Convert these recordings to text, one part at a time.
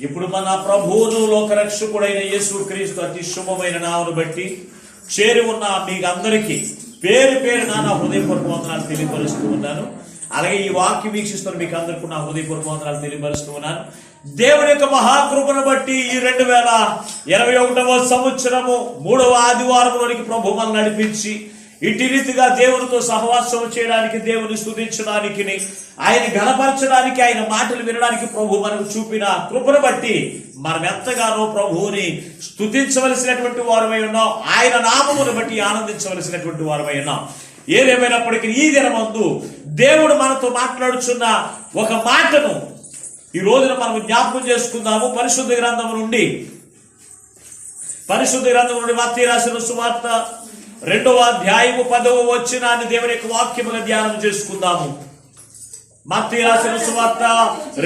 ఇప్పుడు మన ప్రభువును లోకరక్షకుడైన యేసుక్రీస్తు అతి శుభమైన నామమును బట్టి చేరి ఉన్న మీకు అందరికీ పేరు పేరు నా హృదయపూర్వక వందనాలు తెలియపరుస్తూ ఉన్నాను. అలాగే ఈ వాక్యం వీక్షిస్తున్న మీకు అందరికీ నా హృదయపూర్వక వందనాలు తెలియపరుస్తూ ఉన్నాను. దేవుని యొక్క మహాకృపను బట్టి ఈ 2021వ సంవత్సరము 3వ ఆదివారంలోనికి ప్రభు మనల్ని నడిపించి ఇటు రీతిగా దేవునితో సహవాసం చేయడానికి, దేవుని స్తుతించడానికి, ఆయన ఘనపరచడానికి, ఆయన మాటలు వినడానికి ప్రభు మనకు చూపిన కృపను బట్టి మనం ఎంతగానో ప్రభువుని స్తుతించవలసినటువంటి వారమై ఉన్నాం. ఆయన నామమును బట్టి ఆనందించవలసినటువంటి వారమై ఉన్నాం. ఏదేమైనప్పటికీ ఈ దినమందు దేవుడు మనతో మాట్లాడుచున్న ఒక మాటను ఈ రోజున మనం జ్ఞాపకం చేసుకుందాము. పరిశుద్ధ గ్రంథం నుండి మత్తయి రాసిన సువార్త 2వ అధ్యాయము 10వ వచనాన్ని దేవుని యొక్క వాక్యముగా ధ్యానం చేసుకుందాము. మత్తయి రాసిన సువార్త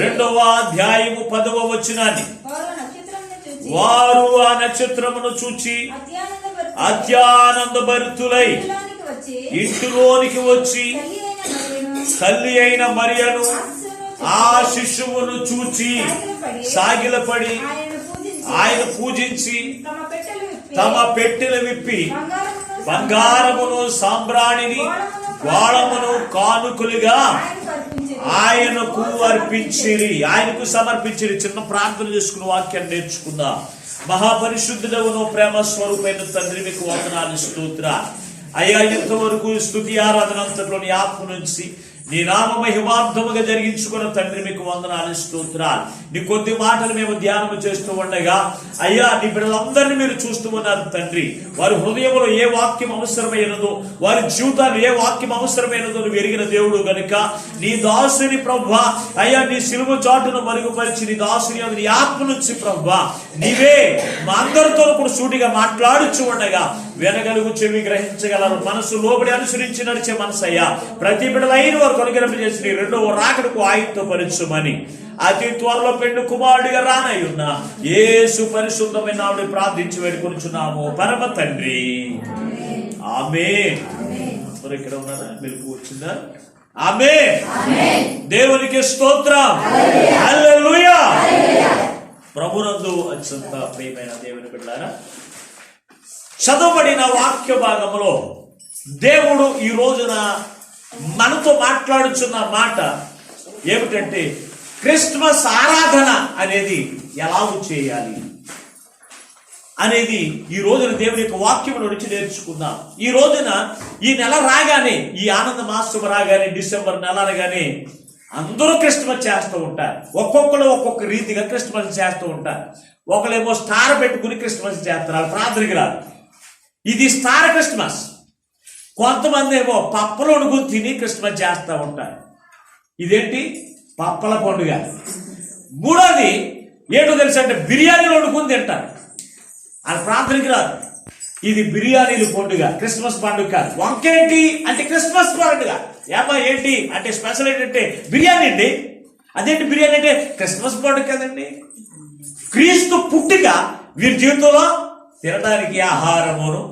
2వ అధ్యాయము 10వ వచనాన్ని, వారు ఆ నక్షత్రమును చూచి అత్యానందభరితులై ఇంటిలోనికి వచ్చి తల్లి అయిన మరియను ఆ శిశువును చూచి సాగిలపడి ఆయన పూజించి తమ పెట్టెలు విప్పి బంగారమును సాంబ్రాణిని గోళమును కానుకలుగా ఆయనకు అర్పించిరి, ఆయనకు సమర్పించిరి. చిన్న ప్రార్థన చేసుకుని వాక్యాన్ని నేర్చుకుందాం. మహాపరిశుద్ధుడవును ప్రేమ స్వరూపమైన తండ్రి, మీకు వందనాలు, స్తోత్రాలు అయ్యా. ఇంతవరకు స్తుతి ఆరాధన అంతట్లోని ఆత్మ నుంచి నీ నామ మహిమార్థముగా జరిగించుకున్న తండ్రి, మీకు వందనాలు, స్తోత్రాలు. నీ కొద్ది మాటలు మేము ధ్యానం చేస్తూ ఉండగా అయ్యా, నీ బిడ్డలందరినీ మీరు చూస్తూ ఉన్నారు తండ్రి. వారి హృదయంలో ఏ వాక్యం అవసరమైనదో, వారి జీవితాలు ఏ వాక్యం అవసరమైనదో నువ్వు ఎరిగిన దేవుడు గనుక నీ దాసుని ప్రభువా అయ్యా, నీ సిలువ చాటును మరుగుపరిచి నీ దాసుని నీ ఆత్మ నుంచి ప్రభువా నీవే మా అందరితో కూడా సూటిగా మాట్లాడుచు ఉండగా వినగలుగు, చెవి గ్రహించగలరు, మనసు లోబడి అనుసరించి నడిచే మనసు అయ్యా, ప్రతి బిడ్డలైన వారు కొనుగరపు చేసి 2వ రాకడకు ఆయుధతో పరచుమని అతి త్వరలో పెండు కుమారుడిగా రానయ్యున్న యేసు పరిశుద్ధమైన నామమున ప్రార్థించి వేడుకొనుచున్నాము పరమ తండ్రి, ఆమేన్. అందరూ ఇక్కడ ఉన్నారా? మెలుపు వచ్చిందా? ఆమేన్. దేవునికి స్తోత్రం, హల్లెలూయా. ప్రభునందు అత్యంత ప్రియమైన దేవుని బిడ్డలారా, చదవబడిన వాక్య భాగంలో దేవుడు ఈ రోజున మనతో మాట్లాడుచున్న మాట ఏమిటంటే, క్రిస్మస్ ఆరాధన అనేది ఎలాగూ చేయాలి అనేది ఈ రోజున దేవుని యొక్క వాక్యముల నుంచి నేర్చుకుందాం. ఈ రోజున ఈ నెల రాగానే, ఈ ఆనంద మాసం రాగానే, డిసెంబర్ నెల రాగానే అందరూ క్రిస్మస్ చేస్తూ ఉంటారు. ఒక్కొక్కరు ఒక్కొక్క రీతిగా క్రిస్మస్ చేస్తూ ఉంటారు. ఒకళ్ళేమో స్టార్ పెట్టుకుని క్రిస్మస్ చేస్తారు, ప్రార్థనకి రాదు. ఇది స్టార్ క్రిస్మస్. కొంతమంది ఏమో పప్పలు వండుకుని తిని క్రిస్మస్ చేస్తూ ఉంటారు. ఇదేంటి? పప్పల పండుగ. మూడోది ఏంటో తెలుసు అంటే, బిర్యానీలు వండుకుని తింటారు, అది ప్రార్థనకి రాదు. ఇది బిర్యానీలు పండుగ, క్రిస్మస్ పండుగ. వంకేంటి అంటే క్రిస్మస్ పండుగ. ఏమా ఏంటి అంటే స్పెషల్ ఏంటంటే బిర్యానీ అండి. అదేంటి బిర్యానీ అంటే? క్రిస్మస్ పండుగ కదండి. క్రీస్తు పుట్టిక వీరి జీవితంలో తినడానికి ఆహారమును,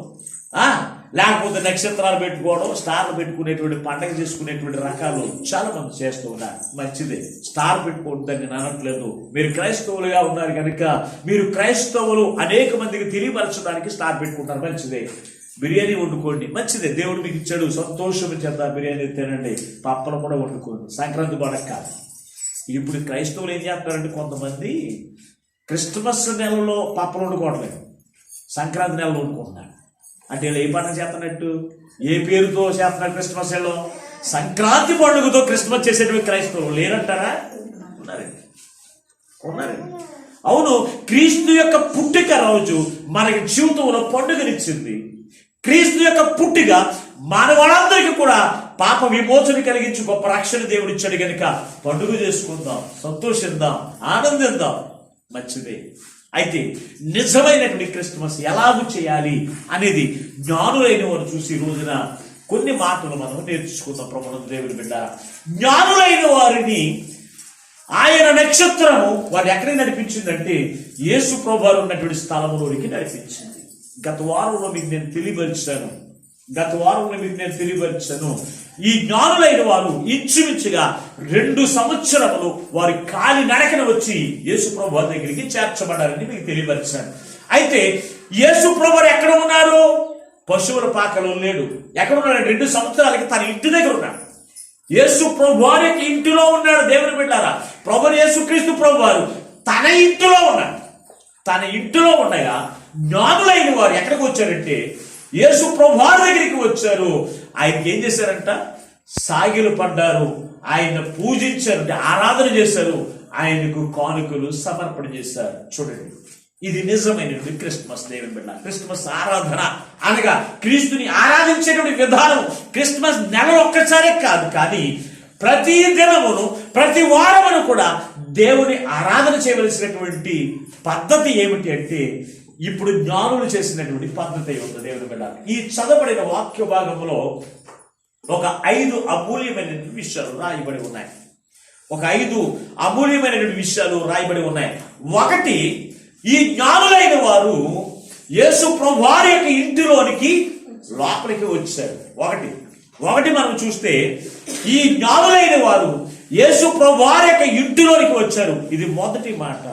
లేకపోతే నక్షత్రాలు పెట్టుకోవడం, స్టార్లు పెట్టుకునేటువంటి పండగ చేసుకునేటువంటి రకాలు చాలా మంది చేస్తూ ఉన్నారు. మంచిదే, స్టార్ పెట్టుకోవద్దని నేను అనట్లేదు. మీరు క్రైస్తవులుగా ఉన్నారు కనుక మీరు క్రైస్తవులు అనేక మందికి తెలియపరచడానికి స్టార్ పెట్టుకుంటారు, మంచిదే. బిర్యానీ వండుకోండి, మంచిదే. దేవుడు మీకు ఇచ్చాడు, సంతోషం చేద్దాం, బిర్యానీ తినండి, పప్పలు కూడా వండుకోండి. సంక్రాంతి పండగ కాదు. ఇప్పుడు క్రైస్తవులు ఏం చేస్తారంటే, కొంతమంది క్రిస్మస్ నెలలో పప్పలు వండుకోవట్లేదు, సంక్రాంతి నెలలో వండుకుంటున్నారు. అంటే ఏ పండుగ చేస్తున్నట్టు, ఏ పేరుతో చేస్తున్నారు? క్రిస్మస్ నెలలో సంక్రాంతి పండుగతో క్రిస్మస్ చేసేటువంటి క్రైస్తవులు లేరంటారా? ఉన్నారండి. అవును, క్రీస్తు యొక్క పుట్టిక రోజు మనకి జీవితంలో పండుగనిచ్చింది. క్రీస్తు యొక్క పుట్టిక మానవాళ్ళందరికీ కూడా పాప విమోచన కలిగించి గొప్ప రక్షణ దేవుడు ఇచ్చాడు కనుక పండుగ చేసుకుందాం, సంతోషిద్దాం, ఆనందిద్దాం, మంచిదే. అయితే నిజమైనటువంటి క్రిస్మస్ ఎలాగూ చేయాలి అనేది జ్ఞానులైన వారు చూసి ఈ రోజున కొన్ని మాటలు మనం నేర్చుకుందాం. ప్రభువును దేవుని బిడ్డ, జ్ఞానులైన వారిని ఆయన నక్షత్రము వారు ఎక్కడికి నడిపించిందంటే, యేసు ప్రభువారు ఉన్నటువంటి స్థలంలోనికి నడిపించింది. గత వారంలో మీకు నేను తెలియపరిచాను. గత వారంలో మీకు నేను తెలియపరిచాను. ఈ జ్ఞానులైన వారు ఇంచుమించుగా 2 సంవత్సరములు వారి కాలి నడకన వచ్చి యేసుప్రభు వారి దగ్గరికి చేర్చబడారని మీకు తెలియపరిచాను. అయితే యేసుప్రభు వారు ఎక్కడ ఉన్నారు? పశువుల పాకలో లేడు. ఎక్కడ ఉన్నాడు? 2 సంవత్సరాలకి తన ఇంటి దగ్గర ఉన్నాడు. యేసు ప్రభు వారి యొక్క ఇంటిలో ఉన్నాడు. దేవుని బిడ్డలారా, ప్రభు యేసుక్రీస్తు ప్రభు వారు తన ఇంటిలో ఉన్నాడు. తన ఇంటిలో ఉండగా జ్ఞానులైన వారు ఎక్కడికి వచ్చారంటే యేసు ప్రభు వారి దగ్గరికి వచ్చారు. ఆయనకి ఏం చేశారంట? సాగిలు పడ్డారు, ఆయన పూజించారు, ఆరాధన చేశారు, ఆయనకు కానుకలు సమర్పణ చేశారు. చూడండి, ఇది నిజమైనటువంటి క్రిస్మస్. దేవుని బిడ్డ, క్రిస్మస్ ఆరాధన అనగా క్రీస్తుని ఆరాధించేటువంటి విధానం క్రిస్మస్ నెల ఒక్కసారే కాదు, కానీ ప్రతి దినమును ప్రతి వారమును కూడా దేవుని ఆరాధన చేయవలసినటువంటి పద్ధతి ఏమిటి అంటే ఇప్పుడు జ్ఞానులు చేసినటువంటి పద్ధతి ఉంది. దేవుని బిడ్డ, ఈ చదవబడిన వాక్య భాగంలో ఒక 5 అమూల్యమైనటువంటి విషయాలు రాయబడి ఉన్నాయి. ఒక 5 అమూల్యమైనటువంటి విషయాలు రాయబడి ఉన్నాయి. ఒకటి, ఈ జ్ఞానులైన వారు యేసు ప్రభు వారి యొక్క ఇంటిలోనికి లోపలికి వచ్చారు. ఒకటి మనం చూస్తే ఈ జ్ఞానులైన వారు యేసు ప్రభు వారి యొక్క ఇంటిలోనికి వచ్చారు. ఇది మొదటి మాట.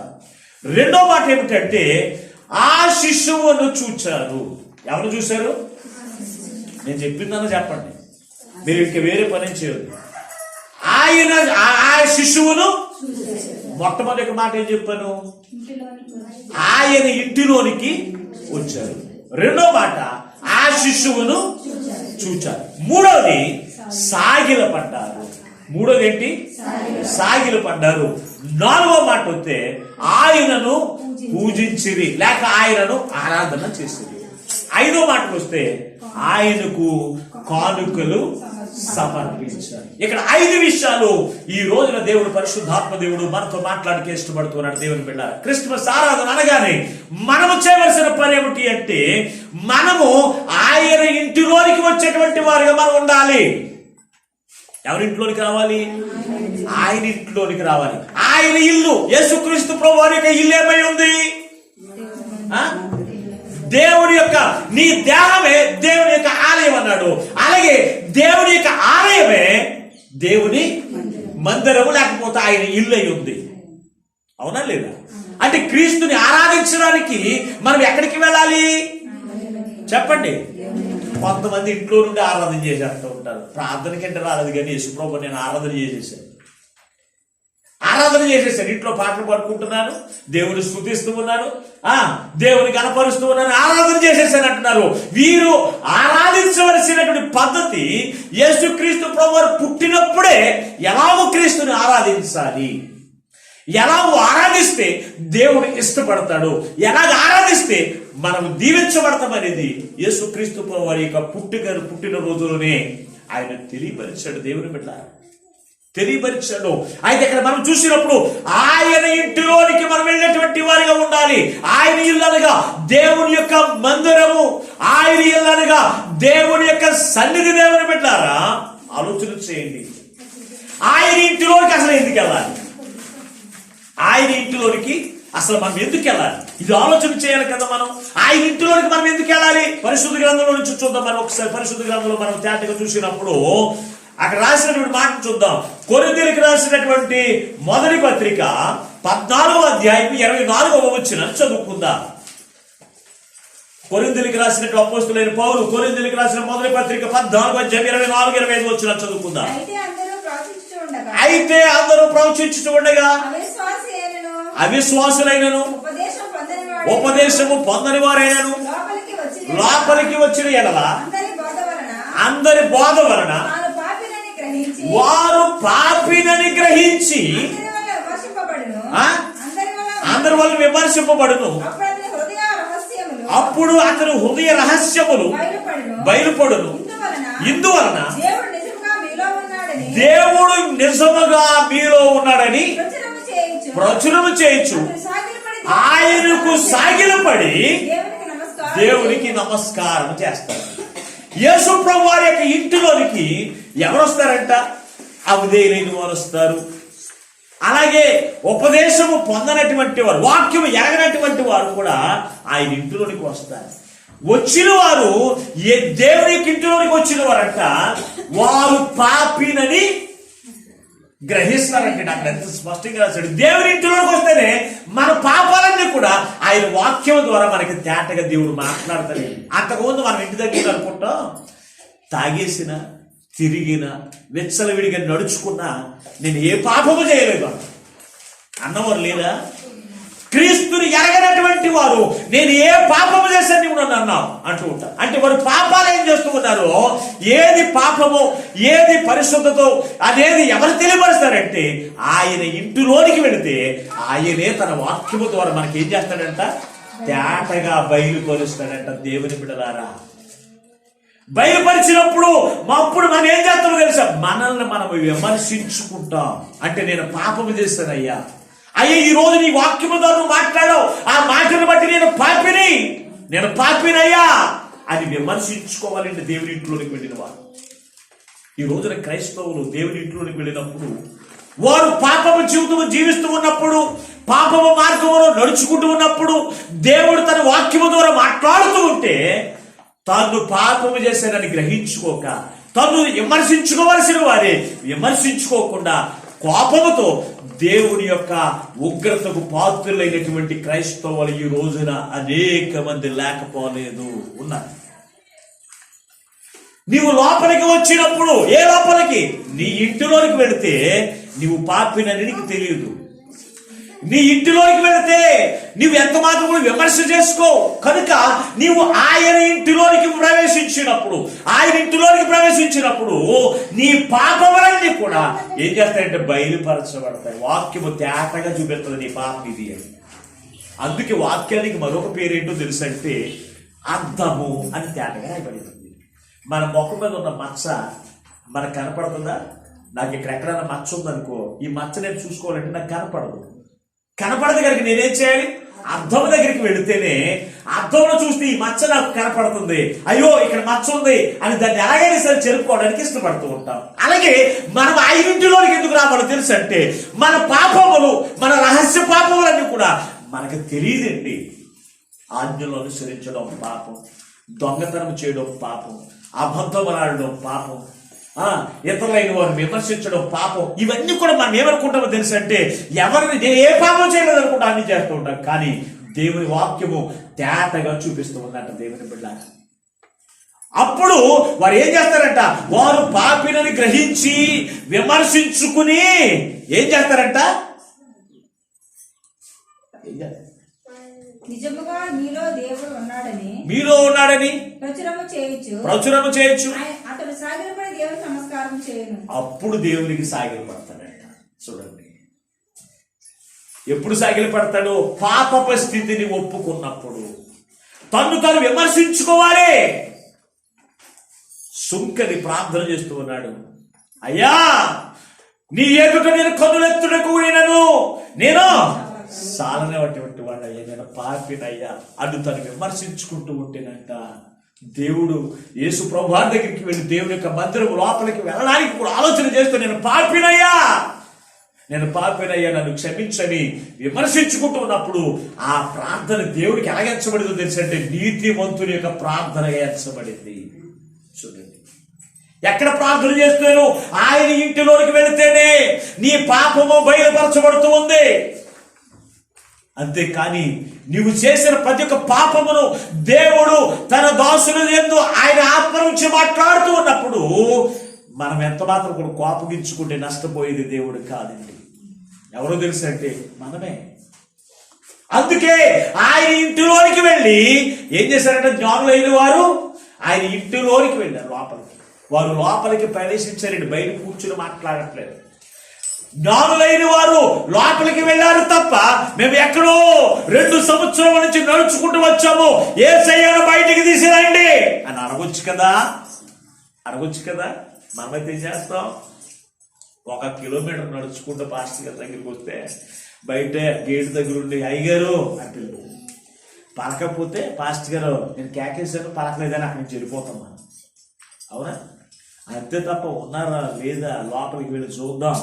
రెండో మాట ఏమిటంటే ఆ శిశువును చూచారు. ఎవరు చూశారు? నేను చెప్పిందన్న చెప్పండి, మీరు ఇంక వేరే పని చేయదు. ఆయన ఆ శిశువును మొట్టమొదటి మాట ఏం చెప్పాను? ఆయన ఇంటిలోనికి వచ్చారు. రెండో మాట ఆ శిశువును చూచారు. మూడోది సాగిల పడ్డారు. మూడోది ఏంటి? సాగిల పడ్డారు. నాలుగో మాట వస్తే ఆయనను పూజించిరి, లేక ఆయనను ఆరాధన చేసిరి. ఐదో మాటకు వస్తే ఆయనకు కానుకలు సమర్పించారు. ఇక్కడ 5 విషయాలు ఈ రోజున దేవుడు, పరిశుద్ధాత్మ దేవుడు మనతో మాట్లాడికి ఇష్టపడుతున్నాడు. దేవుని బిడ్డ, క్రిస్మస్ ఆరాధన అనగానే మనము చేయవలసిన పని ఏమిటి అంటే మనము ఆయన ఇంటిలోనికి వచ్చేటువంటి వారిగా మనం ఉండాలి. ఎవరింట్లోనికి రావాలి? ఆయన ఇంట్లోనికి రావాలి. ఆయన ఇల్లు, యేసుక్రీస్తు ప్రభు వారి యొక్క ఇల్లు ఏమై ఉంది? దేవుని యొక్క, నీ దేహమే దేవుని యొక్క ఆలయం అన్నాడు. అలాగే దేవుని యొక్క ఆలయమే దేవుని మందిరము, లేకపోతే ఆయన ఇల్లు అయి ఉంది. అవునా లేదా? అంటే క్రీస్తుని ఆరాధించడానికి మనం ఎక్కడికి వెళ్ళాలి చెప్పండి? కొంతమంది ఇంట్లో నుండి ఆరాధన చేసేస్తూ ఉంటారు. ప్రార్థనకంటే రాలేదు కానీ యేసుప్రభు నేను ఆరాధన చేసేసాను, ఇంట్లో పాటలు పాడుకుంటున్నాను, దేవుని స్తుతిస్తూ ఉన్నాను, దేవుని కనపరుస్తూ ఉన్నాను, ఆరాధన చేసేసాను అంటున్నారు. వీరు ఆరాధించవలసినటువంటి పద్ధతి యేసుక్రీస్తు ప్రభువారు పుట్టినప్పుడే ఎలాగో క్రీస్తుని ఆరాధించాలి, ఎలాగో ఆరాధిస్తే దేవుడు ఇష్టపడతాడు, ఎలాగ ఆరాధిస్తే మనం దీవించబడతామనేది యేసుక్రీస్తు ప్రభువారి యొక్క పుట్టిన రోజులోనే ఆయన తెలియపరిచాడు. దేవుని బిడ్డ తెలియపరిచాడు. అయితే ఇక్కడ మనం చూసినప్పుడు ఆయన ఇంటిలోనికి మనం వెళ్ళినటువంటి వారిగా ఉండాలి. ఆయన ఇల్లు అనగా దేవుని యొక్క మందిరము, ఆయన ఇల్లు అనగా దేవుని యొక్క సన్నిధి. దేవుని బిడ్డారా, ఆలోచన చేయండి. ఆయన ఇంటిలోనికి అసలు ఎందుకు వెళ్ళాలి? ఆయన ఇంటిలోనికి అసలు మనం ఎందుకు వెళ్ళాలి? ఇది ఆలోచన చేయాలి కదా. మనం ఆయన ఇంటిలోనికి మనం ఎందుకు వెళ్ళాలి? పరిశుద్ధ గ్రంథంలో నుంచి చూద్దాం. మనం ఒకసారి పరిశుద్ధ గ్రంథంలో మనం తేటగా చూసినప్పుడు అక్కడ రాసినటువంటి మాట చూద్దాం. కొరింథీయులకు రాసినటువంటి మొదటి పత్రిక 14వ అధ్యాయం 24వ వచనం చదువుకుందాం. కొరింథీయులకు రాసినటువంటి అపోస్తలుడైన పౌలు కొరింథీయులకు రాసిన మొదటి పత్రిక 14వ అధ్యాయం 24, 25 వచనం చదువుకుందాం. అయితే అందరూ ప్రవచించుచు ఉండగా అవిశ్వాసులైనను ఉపదేశము పొందని వారైనను లోపలికి వచ్చిన ఎడల అందరి బోధ వలన వారు పాపినని గ్రహించి అందరి వల్ల విమర్శింపబడును. అప్పుడు అతని హృదయ రహస్యములు బయలుపడును. ఇందువలన దేవుడు నిజముగా మీలో ఉన్నాడని ప్రచురము చేయించు ఆయనకు సాగిలపడి దేవునికి నమస్కారం చేస్తారు. యేసు ప్రభు వారి యొక్క ఇంటిలోనికి ఎవరు వస్తారంట? అవిధేయులైన వారు వస్తారు. అలాగే ఉపదేశము పొందనటువంటి వారు, వాక్యము ఎరగనటువంటి వారు కూడా ఆయన ఇంటిలోనికి వస్తారు. వచ్చిన వారు ఏ దేవుని యొక్క ఇంటిలోనికి వచ్చిన వారంట వారు పాపినని గ్రహిస్తారంటే నాకు ఎంత స్పష్టంగా రాశాడు. దేవుని ఇంటిలోకి వస్తేనే మన పాపాలన్నీ కూడా ఆయన వాక్యం ద్వారా మనకి తేటగా దేవుడు మాట్లాడతాడు. అంతకుముందు మనం ఇంటి దగ్గర అనుకుంటాం తాగేసిన తిరిగిన విచ్చలవిడిగా నడుచుకున్నా నేను ఏ పాపము చేయలేదు అన్నవారు లేదా? క్రీస్తుని ఎరగనటువంటి వారు నేను ఏ పాపము చేశాను నువ్వు నన్ను అన్నావు అంటూ ఉంటారు. అంటే వారు పాపాలు ఏం చేస్తూ ఉన్నారు, ఏది పాపమో ఏది పరిశుద్ధతో అనేది ఎవరు తెలియపరుస్తారంటే ఆయన ఇంటిలోనికి వెళితే ఆయనే తన వాక్యము ద్వారా మనకి ఏం చేస్తాడంట, తేటగా బయలుపరుస్తాడంట. దేవుని బిడ్డలారా, బయలుపరిచినప్పుడు అప్పుడు మనం ఏం చేస్తామో తెలుసా, మనల్ని మనం విమర్శించుకుంటాం. అంటే నేను పాపము చేస్తానయ్యా, అయ్యా ఈ రోజు నీ వాక్యము ద్వారా మాట్లాడావు, ఆ మాటను బట్టి నేను పాపినయ్యా అని విమర్శించుకోవాలంటే దేవుని ఇంట్లోనికి వెళ్ళిన వారు. ఈ రోజున క్రైస్తవులు దేవుని ఇంట్లోనికి వెళ్ళినప్పుడు వారు పాపము జీవితము జీవిస్తూ ఉన్నప్పుడు, పాపము మార్గంలో నడుచుకుంటూ ఉన్నప్పుడు దేవుడు తన వాక్యము ద్వారా మాట్లాడుతూ ఉంటే తాను పాపము చేశానని గ్రహించుకోక తను విమర్శించుకోవలసిన వారే విమర్శించుకోకుండా కోపముతో దేవుని యొక్క ఉగ్రతకు పాత్రులైనటువంటి క్రైస్తవులు ఈ రోజున అనేక మంది లేకపోలేదు ఉన్నారు. నీవు లోపలికి వచ్చినప్పుడు, ఏ లోపలికి, నీ ఇంటిలోనికి వెళితే నీవు పాపినని నీకు తెలియదు. నీ ఇంటిలోనికి వెళితే నువ్వు ఎంత మాత్రం విమర్శ చేసుకో. కనుక నీవు ఆయన ఇంటిలోనికి ప్రవేశించినప్పుడు నీ పాపములన్నీ కూడా ఏం చేస్తాయంటే బయలుపరచబడతాయి. వాక్యము తేటగా చూపెడుతుంది నీ పాపం ఇది అని. అందుకే వాక్యానికి మరొక పేరేంటో తెలుసంటే అర్థము అని తేటగా రాయబడింది. మన ముఖం మీద ఉన్న మచ్చ మనకు కనపడుతుందా? నాకు ఇక్కడ ఎక్కడైనా మచ్చ ఉందనుకో, ఈ మచ్చ నేను చూసుకోవాలంటే నాకు కనపడదు కనుక నేనేం చేయాలి, అద్దం దగ్గరికి వెళితేనే అద్దంలో చూస్తే ఈ మచ్చ నాకు కనపడుతుంది, అయ్యో ఇక్కడ మచ్చ ఉంది అని దాన్ని ఎలాగైనా సరే చెరుపుకోవడానికి ఇష్టపడుతూ ఉంటాం. అలాగే మనం ఆ ఇంటిలోనికి ఎందుకు రావాలో తెలుసు అంటే మన పాపములు, మన రహస్య పాపములన్నీ కూడా మనకు తెలియదండి. ఆజ్ఞలు అనుసరించడం పాపం, దొంగతనం చేయడం పాపం, అబద్ధం ఆడడం పాపం, ఇతరులైన వారిని విమర్శించడం పాపం. ఇవన్నీ కూడా మనం ఏమనుకుంటామో తెలుసు అంటే ఎవరిని నేను ఏ పాపం చేయలేదు అనుకుంటా అన్ని చేస్తూ ఉంటాం. కానీ దేవుని వాక్యము తేటగా చూపిస్తూ ఉందంట దేవుని బిడ్డ. అప్పుడు వారు ఏం చేస్తారంట, వారు పాపినని గ్రహించి విమర్శించుకుని ఏం చేస్తారంట, నిజముగా మీలో దేవుడు ఉన్నాడని ప్రచురము చేయొచ్చు. అతడు సాగిలపడి దేవునికి నమస్కారం చేయను. అప్పుడు దేవునికి సాగిలపడతాడంట. చూడండి, ఎప్పుడు సాగిలపడతాడు? పాపపు స్థితిని ఒప్పుకున్నప్పుడు, తను విమర్శించుకోవాలి. సుంకరి ప్రార్థన చేస్తూ ఉన్నాడు, అయ్యా నీ ఎదుట నేను కన్నులెత్తుటకు నేను సాలనేటువంటి వాడు అయ్యా, నేను పాపినయ్యా అటు తను విమర్శించుకుంటూ ఉంటేనంట దేవుడు యేసు ప్రభువు దగ్గరికి వెళ్ళి దేవుని యొక్క మందిరం లోపలికి వెళ్ళడానికి కూడా ఆలోచన చేస్తూ నేను పాపినయ్యా నన్ను క్షమించని విమర్శించుకుంటూ ఉన్నప్పుడు ఆ ప్రార్థన దేవుడికి ఎలా ఎంచబడిందో తెలుసంటే నీతిమంతుని యొక్క ప్రార్థనగా ఎంచబడింది. చూడండి, ఎక్కడ ప్రార్థన చేస్తాను, ఆయన ఇంటిలోనికి వెళితేనే నీ పాపము బయలుపరచబడుతూ ఉంది. అంతేకాని నీవు చేసిన ప్రతి ఒక్క పాపమును దేవుడు తన దాసుల యందు ఆయన ఆత్మ నుంచి మాట్లాడుతూ ఉన్నప్పుడు మనం ఎంత మాత్రం కూడా కోపగించుకుంటే నష్టపోయేది దేవుడు కాదండి. ఎవరో తెలుసు అంటే మనమే. అందుకే ఆయన ఇంటిలోనికి వెళ్ళి ఏం చేశారంటే జ్ఞానులైన వారు ఆయన ఇంటిలోనికి వెళ్ళారు. వారు లోపలికి ప్రవేశించారండి, బయట కూర్చుని మాట్లాడట్లేదు. జ్ఞానులైన వారు లోపలికి వెళ్ళారు తప్ప మేము ఎక్కడో 2 సంవత్సరాల నుంచి నడుచుకుంటూ వచ్చాము, యేసయ్యను బయటికి తీసిరండి అని అడగొచ్చు కదా. మనమైతే ఏం చేస్తాం, 1 కిలోమీటర్ నడుచుకుంటూ పాస్టర్ గారి దగ్గరికి వస్తే బయట గేట్ దగ్గర ఉండి అయ్యగారు అంటే పలకపోతే పాస్టర్ గారు నేను కేకేశాను పలకలేదని అక్కడి నుంచి వెళ్ళిపోతాం మనం. అవునా? అంతే తప్ప ఉన్నారా లేదా లోపలికి వెళ్ళి చూద్దాం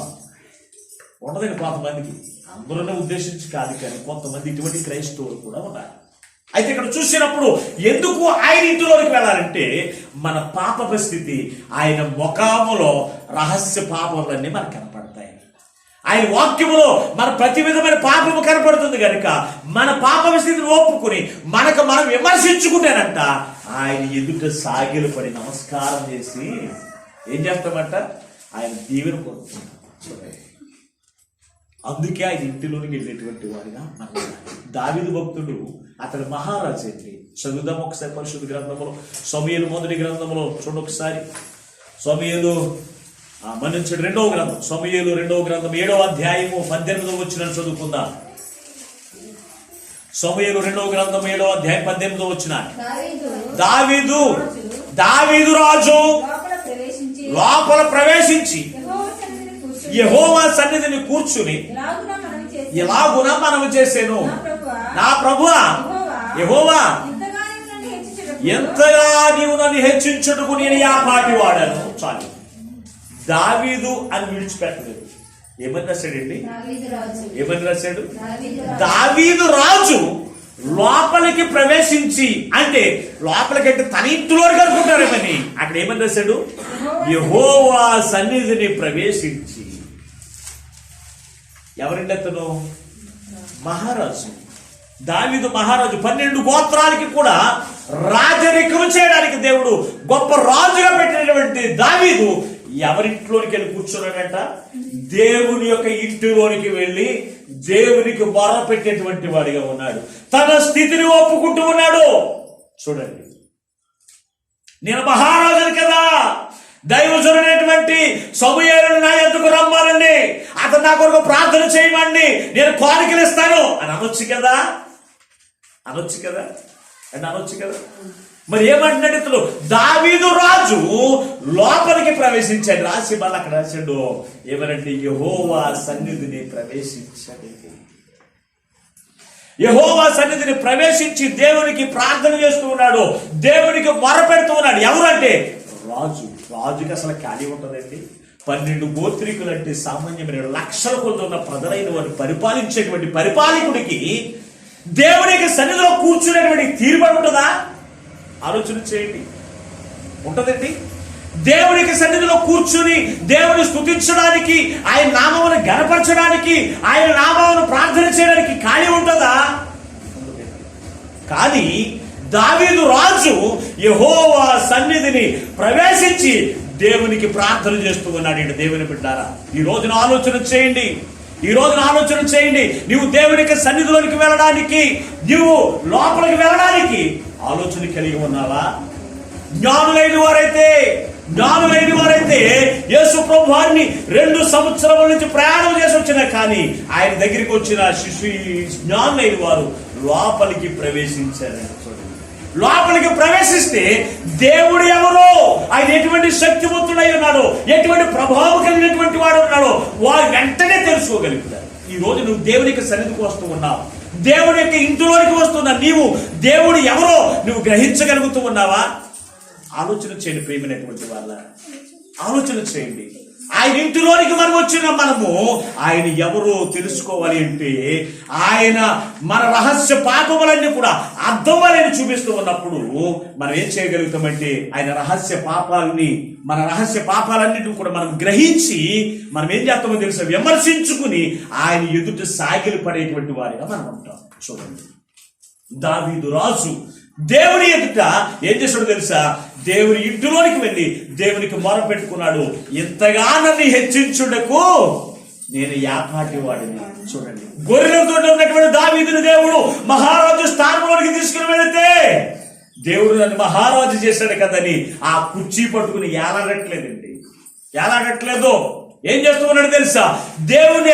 ఉండదండి. కొంతమందికి, అందరూ ఉద్దేశించి కాదు, కానీ కొంతమంది ఇటువంటి క్రైస్తవులు కూడా ఉన్నారు. అయితే ఇక్కడ చూసినప్పుడు ఎందుకు ఆయన ఇంటిలోకి వెళ్ళాలంటే మన పాప పరిస్థితి, ఆయన ముఖములో రహస్య పాపములన్నీ మనకు కనపడతాయి. ఆయన వాక్యములో మన ప్రతి విధమైన పాపము కనపడుతుంది కనుక మన పాప స్థితిని ఒప్పుకుని మనకు మనం విమర్శించుకుంటేనంట ఆయన ఎదుట సాగిలు పడి నమస్కారం చేసి ఏం చేస్తామంట, ఆయన దీవెన కోరుకుంటాం. అందుకే ఆయన ఇంటిలోనికి వెళ్ళేటువంటి వాడిగా మనం. దావీదు భక్తుడు అతడు మహారాజు ఏంటి, చదువుదాం ఒకసారి పరిశుద్ధ గ్రంథములో, సమూయేలు మొదటి గ్రంథములో చూడండి ఒకసారి. సమూయేలు మన్నించడు రెండవ గ్రంథం, సమూయేలు రెండవ గ్రంథం 7వ అధ్యాయము 18వ వచనం చదువుకుందాం. సమూయేలు రెండవ గ్రంథం 7వ అధ్యాయం 18వ వచనం. దావీదు రాజు లోపల ప్రవేశించి యెహోవా సన్నిధిని కూర్చుని ఎలాగున మనము చేసేను, నా ప్రభువా యెహోవా ఎంతగా నీవు నన్ను హెచ్చించుటకు నేను ఆ పాటి వాడాను. చాలు, దావీదు అని విడిచిపెట్టలేదు. ఏమని రాశాడండి, ఏమని రాశాడు, దావీదు రాజు లోపలికి ప్రవేశించి, అంటే లోపలికంటే తన ఇంటిలో కనుకుంటారేమని అక్కడ ఏమని రాశాడు, యెహోవా సన్నిధిని ప్రవేశించి. ఎవరండి అతను, మహారాజు. దావీదు మహారాజు, 12 గోత్రాలకి కూడా రాజరికం చేయడానికి దేవుడు గొప్ప రాజుగా పెట్టినటువంటి దావీదు ఎవరింట్లోనికి వెళ్ళి కూర్చున్నాడంట, దేవుని యొక్క ఇంటిలోనికి వెళ్ళి దేవునికి మొర పెట్టేటువంటి వాడిగా ఉన్నాడు. తన స్థితిని ఒప్పుకుంటూ ఉన్నాడు. చూడండి, నేను మహారాజుని కదా, దైవజనుడైనటువంటి సమూయేలును నా యొద్దకు రమ్మనండి, అతను నా కొరకు ప్రార్థన చేయమండి, నేను కోరికలు ఇస్తాను అని అనొచ్చు కదా, అనొచ్చు కదా, అని అనొచ్చు కదా. మరి ఏమంటున్నాడు ఇతను, దావీదు రాజు లోపలికి ప్రవేశించాడు. రాసి మళ్ళీ అక్కడ రాశాడు ఏమనంటే, యెహోవా సన్నిధిని ప్రవేశించాడు. యెహోవా సన్నిధిని ప్రవేశించి దేవునికి ప్రార్థన చేస్తూ ఉన్నాడు, దేవునికి మొరపెడుతూ ఉన్నాడు. ఎవరంటే రాజు. రాజుకి అసలు ఖాళీ ఉంటుందండి. 12 గోత్రికులు అంటే సామాన్యమైన లక్షల కొద్ది ఉన్న ప్రజలైన వారిని పరిపాలించేటువంటి పరిపాలకుడికి దేవునికి సన్నిధిలో కూర్చునేటువంటి తీరుబడి ఉంటుందా? ఆలోచన చేయండి, ఉంటుందండి. దేవునికి సన్నిధిలో కూర్చుని దేవుని స్తుతించడానికి, ఆయన నామమును గణపరచడానికి, ఆయన నామమును ప్రార్థన చేయడానికి ఖాళీ ఉంటుందా? కానీ దావీదు రాజు యెహోవా సన్నిధిని ప్రవేశించి దేవునికి ప్రార్థన చేస్తూ ఉన్నాడు. దేవుని బిడ్డారా, ఈ రోజున ఆలోచన చేయండి, ఈ రోజున ఆలోచన చేయండి. నీవు దేవునికి సన్నిధిలోనికి వెళ్ళడానికి, నీవు లోపలికి వెళ్ళడానికి ఆలోచన కలిగి ఉన్నావా? జ్ఞానులైన వారైతే యేసు ప్రభు వారిని 2 సంవత్సరముల నుంచి ప్రయాణం చేసి వచ్చినా కానీ ఆయన దగ్గరికి వచ్చిన జ్ఞానులైన వారు లోపలికి ప్రవేశించారండి. లోపలికి ప్రవేశిస్తే దేవుడు ఎవరో, ఆయన ఎటువంటి శక్తివంతుడై ఉన్నాడో, ఎటువంటి ప్రభావం కలిగినటువంటి వాడు ఉన్నాడో వారు వెంటనే తెలుసుకోగలుగుతారు. ఈ రోజు నువ్వు దేవునికి సన్నిధికి వస్తూ ఉన్నావు, దేవుడి యొక్క ఇంటిలోనికి వస్తున్నా, నీవు దేవుడు ఎవరో నువ్వు గ్రహించగలుగుతూ ఉన్నావా? ఆలోచన చేయండి ప్రియమైనటువంటి వాళ్ళ, ఆలోచన చేయండి. ఆయన ఇంటిలోనికి మనం వచ్చిన మనము ఆయన ఎవరో తెలుసుకోవాలి అంటే ఆయన మన రహస్య పాపములన్నీ కూడా అర్థమని చూపిస్తూ ఉన్నప్పుడు మనం ఏం చేయగలుగుతామంటే ఆయన రహస్య పాపాలని, మన రహస్య పాపాలన్నిటిని కూడా మనం గ్రహించి మనం ఏం చేస్తామో తెలుసా, విమర్శించుకుని ఆయన ఎదుట సాగిలి పడేటువంటి వారిగా మనం ఉంటాం. చూడండి, దావీదు రాజు దేవుని ఎదుట ఏం చేశాడు తెలుసా, దేవుని ఇంటిలోనికి వెళ్ళి దేవునికి మొర పెట్టుకున్నాడు. ఇంతగా నన్ను హెచ్చించుటకు నేను యాపాటి వాడిని. చూడండి, గొర్రెలతో ఉన్నటువంటి దావీదుని దేవుడు మహారాజు స్థానంలోనికి తీసుకుని వెళితే దేవుడు నన్ను మహారాజు చేశాడు కదని ఆ కుర్చీ పట్టుకుని ఏలాడట్లేదండి, ఏలాడట్లేదు. ఏం చేస్తూ ఉన్నాడు తెలుసా, దేవుడు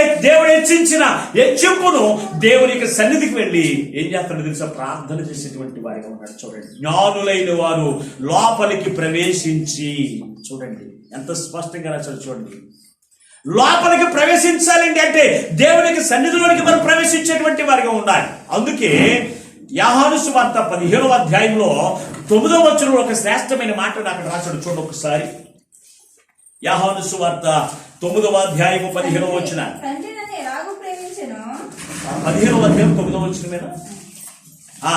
హెచ్చించిన హెచ్చింపును దేవునికి సన్నిధికి వెళ్ళి ఏం చేస్తాడు తెలుసా, ప్రార్థన చేసేటువంటి వారిగా ఉన్నాడు. చూడండి, జ్ఞానులైన వారు లోపలికి ప్రవేశించి, చూడండి ఎంత స్పష్టంగా రాశాడు. చూడండి, లోపలికి ప్రవేశించాలండి అంటే దేవునికి సన్నిధిలోనికి మనం ప్రవేశించేటువంటి వారిగా ఉండాలి. అందుకే యోహాను సువార్త 15వ అధ్యాయంలో 9వ వచనంలో ఒక శ్రేష్టమైన మాటను అక్కడ రాశాడు. చూడండి ఒకసారి, యోహాను సువార్త 9వ అధ్యాయము 15వ వచనం. 15వ అధ్యాయం 9వ వచనమేనా? ఆ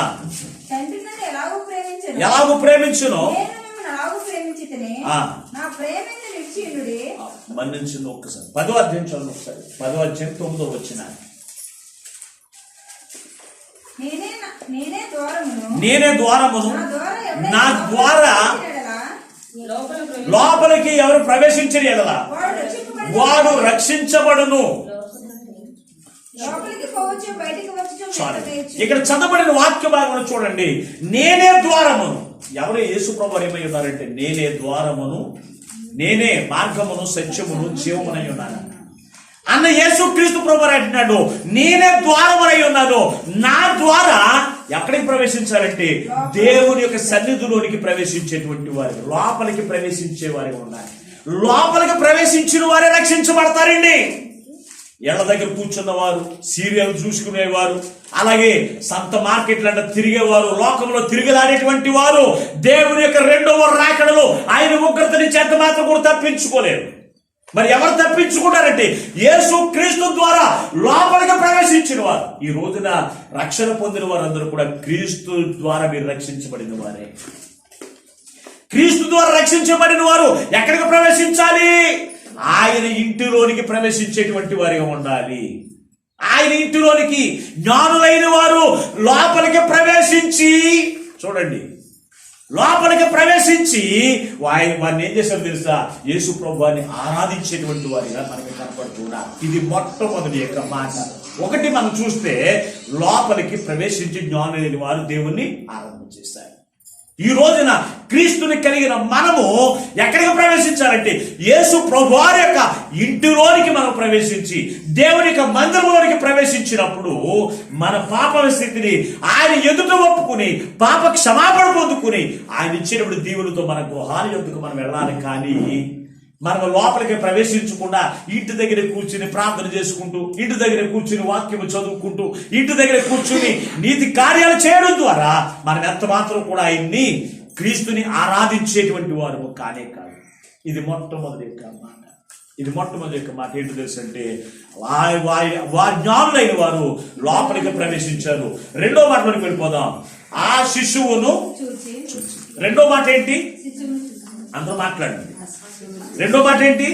తండ్రి నన్ను ఎలాగో ప్రేమించను ఎలాగో ప్రేమించును నేను మిమ్మల్ని అలాగో ప్రేమించితిని ఆ. నా ప్రేమ నిలిచియుండుడి. మన్నించింది ఒక్కసారి 10వ అధ్యాయం చదువు ఒకసారి 10వ అధ్యాయం 9వ వచనం. నేనే ద్వారమును నేనే ద్వారమును నా ద్వారా లోపలికి ఎవరు ప్రవేశించని ఎడల వాడు రక్షించబడును. లోపలికి పోవచ్చు బయటికి సారీ, వచ్చి ఇక్కడ చదవబడిన వాక్య భాగం చూడండి. నేనే ద్వారమును. ఎవరు యేసు ప్రభువు ఏమై ఉన్నారంటే నేనే ద్వారమును, నేనే మార్గమును, సత్యమును, జీవమునై ఉన్నాను అన్న యేసు క్రీస్తు ప్రభువు అంటున్నాడు. నేనే ద్వారమునై ఉన్నాను. నా ద్వారా ఎక్కడికి ప్రవేశించాలంటే దేవుని యొక్క సన్నిధిలోనికి ప్రవేశించేటువంటి వారు, లోపలికి ప్రవేశించే వారి ఉన్నారు. లోపలికి ప్రవేశించిన వారే రక్షించబడతారండి. ఎళ్ళ దగ్గర కూర్చున్నవారు, సీరియల్ చూసుకునేవారు, అలాగే సంత మార్కెట్లంట తిరిగేవారు, లోకంలో తిరిగిలాడేటువంటి వారు దేవుని యొక్క రెండవ రాకడలో ఆయన ఉగ్రత నుంచి ఎంత మాత్రం కూడా తప్పించుకోలేరు. మరి ఎవరు తప్పించుకుంటారంటే యేసు క్రీస్తు ద్వారా లోపలికి ప్రవేశించిన వారు. ఈ రోజున రక్షణ పొందిన వారందరూ కూడా క్రీస్తు ద్వారా మీరు రక్షించబడిన వారే. క్రీస్తు ద్వారా రక్షించబడిన వారు ఎక్కడికి ప్రవేశించాలి? ఆయన ఇంటిలోనికి ప్రవేశించేటువంటి వారిగా ఉండాలి. ఆయన ఇంటిలోనికి జ్ఞానులైన వారు లోపలికి ప్రవేశించి, చూడండి, లోపలికి ప్రవేశించి వారిని ఏం చేశారు తెలుసా? యేసు ప్రభువాన్ని ఆరాధించేటువంటి వారిగా మనకి కనపడుతున్నారు. ఇది మొట్టమొదటి యొక్క మాట. ఒకటి మనం చూస్తే లోపలికి ప్రవేశించి జ్ఞానులైన వారు దేవుణ్ణి ఆరాధన చేశారు. ఈ రోజున క్రీస్తుని కలిగిన మనము ఎక్కడికి ప్రవేశించాలంటే యేసు ప్రభువారి యొక్క ఇంటిలోనికి మనం ప్రవేశించి దేవుని యొక్క మందిరంలోనికి ప్రవేశించినప్పుడు మన పాప స్థితిని ఆయన ఎదుట ఒప్పుకుని పాప క్షమాపణ పొందుకుని ఆయన ఇచ్చినప్పుడు దీవులతో మన గృహాల యొద్దకు మనం వెళ్ళాలి. కానీ మనం లోపలికి ప్రవేశించకుండా ఇంటి దగ్గర కూర్చుని ప్రార్థన చేసుకుంటూ, ఇంటి దగ్గర కూర్చుని వాక్యము చదువుకుంటూ, ఇంటి దగ్గర కూర్చుని నీతి కార్యాలు చేయడం ద్వారా మనం ఎంత మాత్రం కూడా ఆయన్ని క్రీస్తుని ఆరాధించేటువంటి వారు కానే కాదు. ఇది మొట్టమొదటి యొక్క మాట. ఇది మొట్టమొదటి యొక్క మాట ఏంటి తెలుసు అంటే వారి జ్ఞానులైన వారు లోపలికి ప్రవేశించారు. రెండో మాటలోకి వెళ్ళిపోదాం. ఆ శిశువును చూసి. రెండో మాట ఏంటి? అందరూ మాట్లాడండి. రెండో మాట ఏంటి?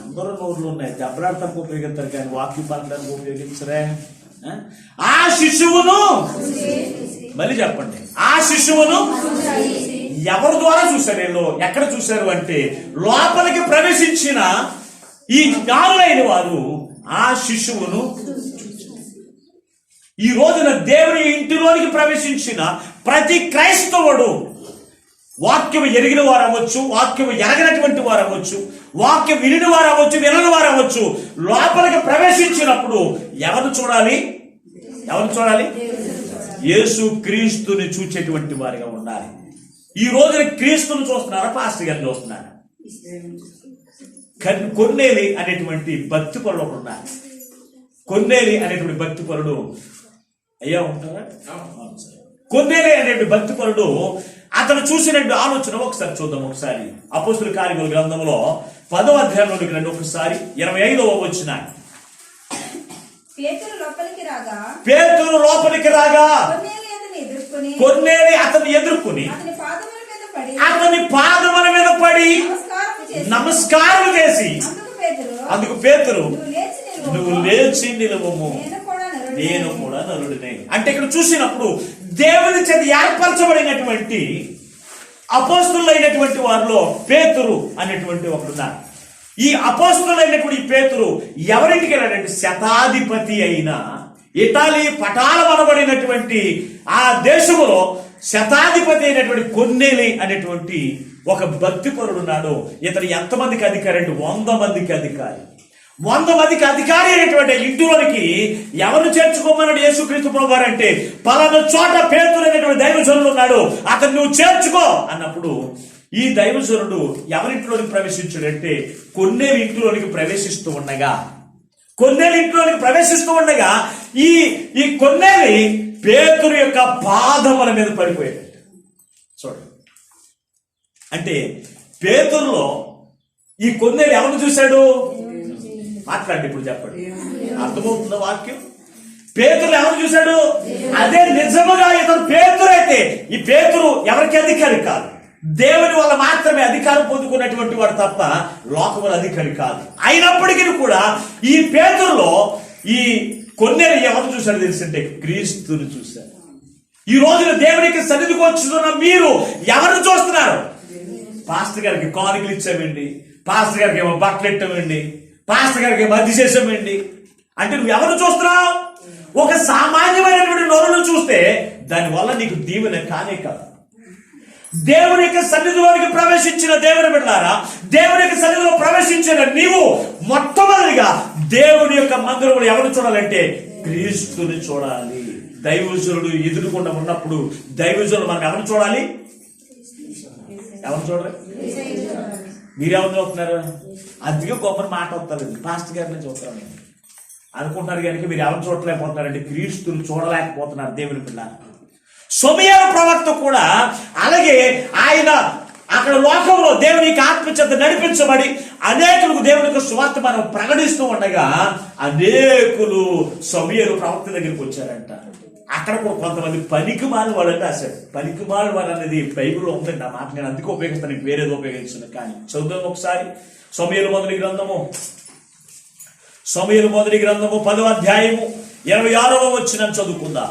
అందరూ నోర్లు ఉన్నాయి, దెబ్బలాడటానికి ఉపయోగిస్తారు కానీ వాక్యం పలకడానికి ఉపయోగించరే. ఆ శిశువును మళ్ళీ చెప్పండి. ఆ శిశువును ఎవరి ద్వారా చూశారు? వీళ్ళు ఎక్కడ చూశారు అంటే లోపలికి ప్రవేశించిన ఈ జ్ఞానులైన వారు ఆ శిశువును. ఈ రోజున దేవుని ఇంటిలోనికి ప్రవేశించిన ప్రతి క్రైస్తవుడు వాక్యం ఎరిగిన వారు అవ్వచ్చు, వాక్యం ఎరగినటువంటి వారు అవ్వచ్చు, వాక్యం విని వారు అవ్వచ్చు, వినని వారు అవ్వచ్చు, లోపలికి ప్రవేశించినప్పుడు ఎవరు చూడాలి? ఎవరు చూడాలి? యేసు క్రీస్తుని చూచేటువంటి వారిగా ఉండాలి. ఈ రోజున క్రీస్తుని చూస్తున్నారా? పాస్టర్ గారిని చూస్తున్నారా? కొన్నేలి అనేటువంటి భక్తి పరుడు ఒకడు ఉన్నారు. కొన్నేలి అనేటువంటి భక్తి పరుడు అయ్యా ఉంటారా? కొన్నేలి అనేటువంటి భక్తి పరుడు అతను చూసినట్టు ఆలోచన ఒకసారి చూద్దాం. ఒకసారి అపోస్తుల కార్యముల గ్రంథంలో 10వ అధ్యాయంలోకి రండి. ఒకసారి 25వ వచనం. పేతురు లోపలికి రాగా కొన్నేలి అతన్ని ఎదుర్కొని అతని పాదముల మీద పడి నమస్కారం చేసి, అందుకు పేతురు నువ్వు లేచి నిలువము, నేను కూడా నరుడినే. అంటే ఇక్కడ చూసినప్పుడు దేవుని చేత ఏర్పరచబడినటువంటి అపోస్తులైనటువంటి వారిలో పేతురు అనేటువంటి ఒకడున్నారు. ఈ అపోస్తులైనటువంటి పేతురు ఎవరింటికి వెళ్ళాడంటే శతాధిపతి అయిన ఇటాలీ పటాలమనబడినటువంటి ఆ దేశంలో శతాధిపతి అయినటువంటి కొన్నేలి అనేటువంటి ఒక భక్తిపరుడు ఉన్నాడు. ఇతను ఎంతమందికి అధికారి అంటే 100 మందికి అధికారి. 100 మందికి అధికారి అయినటువంటి ఇంటిలోనికి ఎవరు చేర్చుకోమన్నాడు యేసుక్రీస్తు ప్రభువారు అంటే పలానా చోట పేతురు అనేటువంటి దైవజనుడు ఉన్నాడు, అతను నువ్వు చేర్చుకో అన్నప్పుడు ఈ దైవజనుడు ఎవరింట్లోనికి ప్రవేశించాడంటే కొన్నేలి ఇంట్లోనికి ప్రవేశిస్తూ ఉండగా ఈ కొన్నేలి పేతురు యొక్క పాదముల మీద పడిపోయాడు. చూడండి, అంటే పేతురులో ఈ కొన్నేలి ఎవరిని చూశాడు? మాట్లాడండి ఇప్పుడు, చెప్పండి. అర్థమవుతుందా వాక్యం? పేతురు ఎవరు చూశాడు? అదే నిజముగా ఇతను పేతురు అయితే, ఈ పేతురు ఎవరికి అధికారి కాదు, దేవుని వల్ల మాత్రమే అధికారం పొందుకున్నటువంటి వాడు తప్ప లోకముల అధికారి కాదు. అయినప్పటికీ కూడా ఈ పేతురులో ఈ కొన్నేరు ఎవరు చూశాడు తెలిసింటే క్రీస్తుని చూశారు. ఈ రోజున దేవునికి సన్నిధికి వచ్చుతున్న మీరు ఎవరిని చూస్తున్నారు? పాస్టర్ గారికి కానుకలు ఇచ్చామండి, పాస్టర్ గారికి ఏమో బట్టలు ఇచ్చామండి, పాస్టర్ గారికి ఏమో అది చేసామండి అంటే నువ్వు ఎవరు చూస్తున్నావు? ఒక సామాన్యమైనటువంటి నోరును చూస్తే దానివల్ల నీకు దీవెన కానే కాదు. దేవుని యొక్క సన్నిధిలోనికి ప్రవేశించిన దేవుని బిడ్డలారా, దేవుని యొక్క సన్నిధిలో ప్రవేశించిన నీవు మొట్టమొదటిగా దేవుని యొక్క మందిరంలో ఎవరు చూడాలంటే క్రీస్తుని చూడాలి. దైవజనుడు ఎదురుకుండా ఉన్నప్పుడు దైవజనుడు మనం ఎవరు చూడాలి? ఎవరు చూడాలి? మీరెవరు చూస్తున్నారు? అందుకే గొప్ప మాట వస్తారు, పాస్టర్ గారిని చూస్తారు అనుకుంటున్నారు. కనుక మీరు ఎవరు చూడలేకపోతున్నారంటే క్రీస్తుని చూడలేకపోతున్నారు దేవుని పిల్లలు. సమూయేలు ప్రవక్త కూడా అలాగే ఆయన అక్కడ లోకంలో దేవునికి ఆత్మచేత నడిపించబడి అనేకులకు దేవునికి సువార్త మనం ప్రకటిస్తూ ఉండగా అనేకులు సమూయేలు ప్రవక్త దగ్గరికి వచ్చారంట. అక్కడ కూడా కొంతమంది పనికిమాలిన వాళ్ళు అని రాశాడు. పనికిమాలిన వాళ్ళు అనేది బైబిల్లో ఉందండి. ఆ మాట నేను అందుకే ఉపయోగిస్తాను, నీకు వేరేది ఉపయోగించాను. కానీ చదువుదాం ఒకసారి సమూయేలు మొదటి గ్రంథము 10వ అధ్యాయము 26వ వచనం చదువుకుందాం.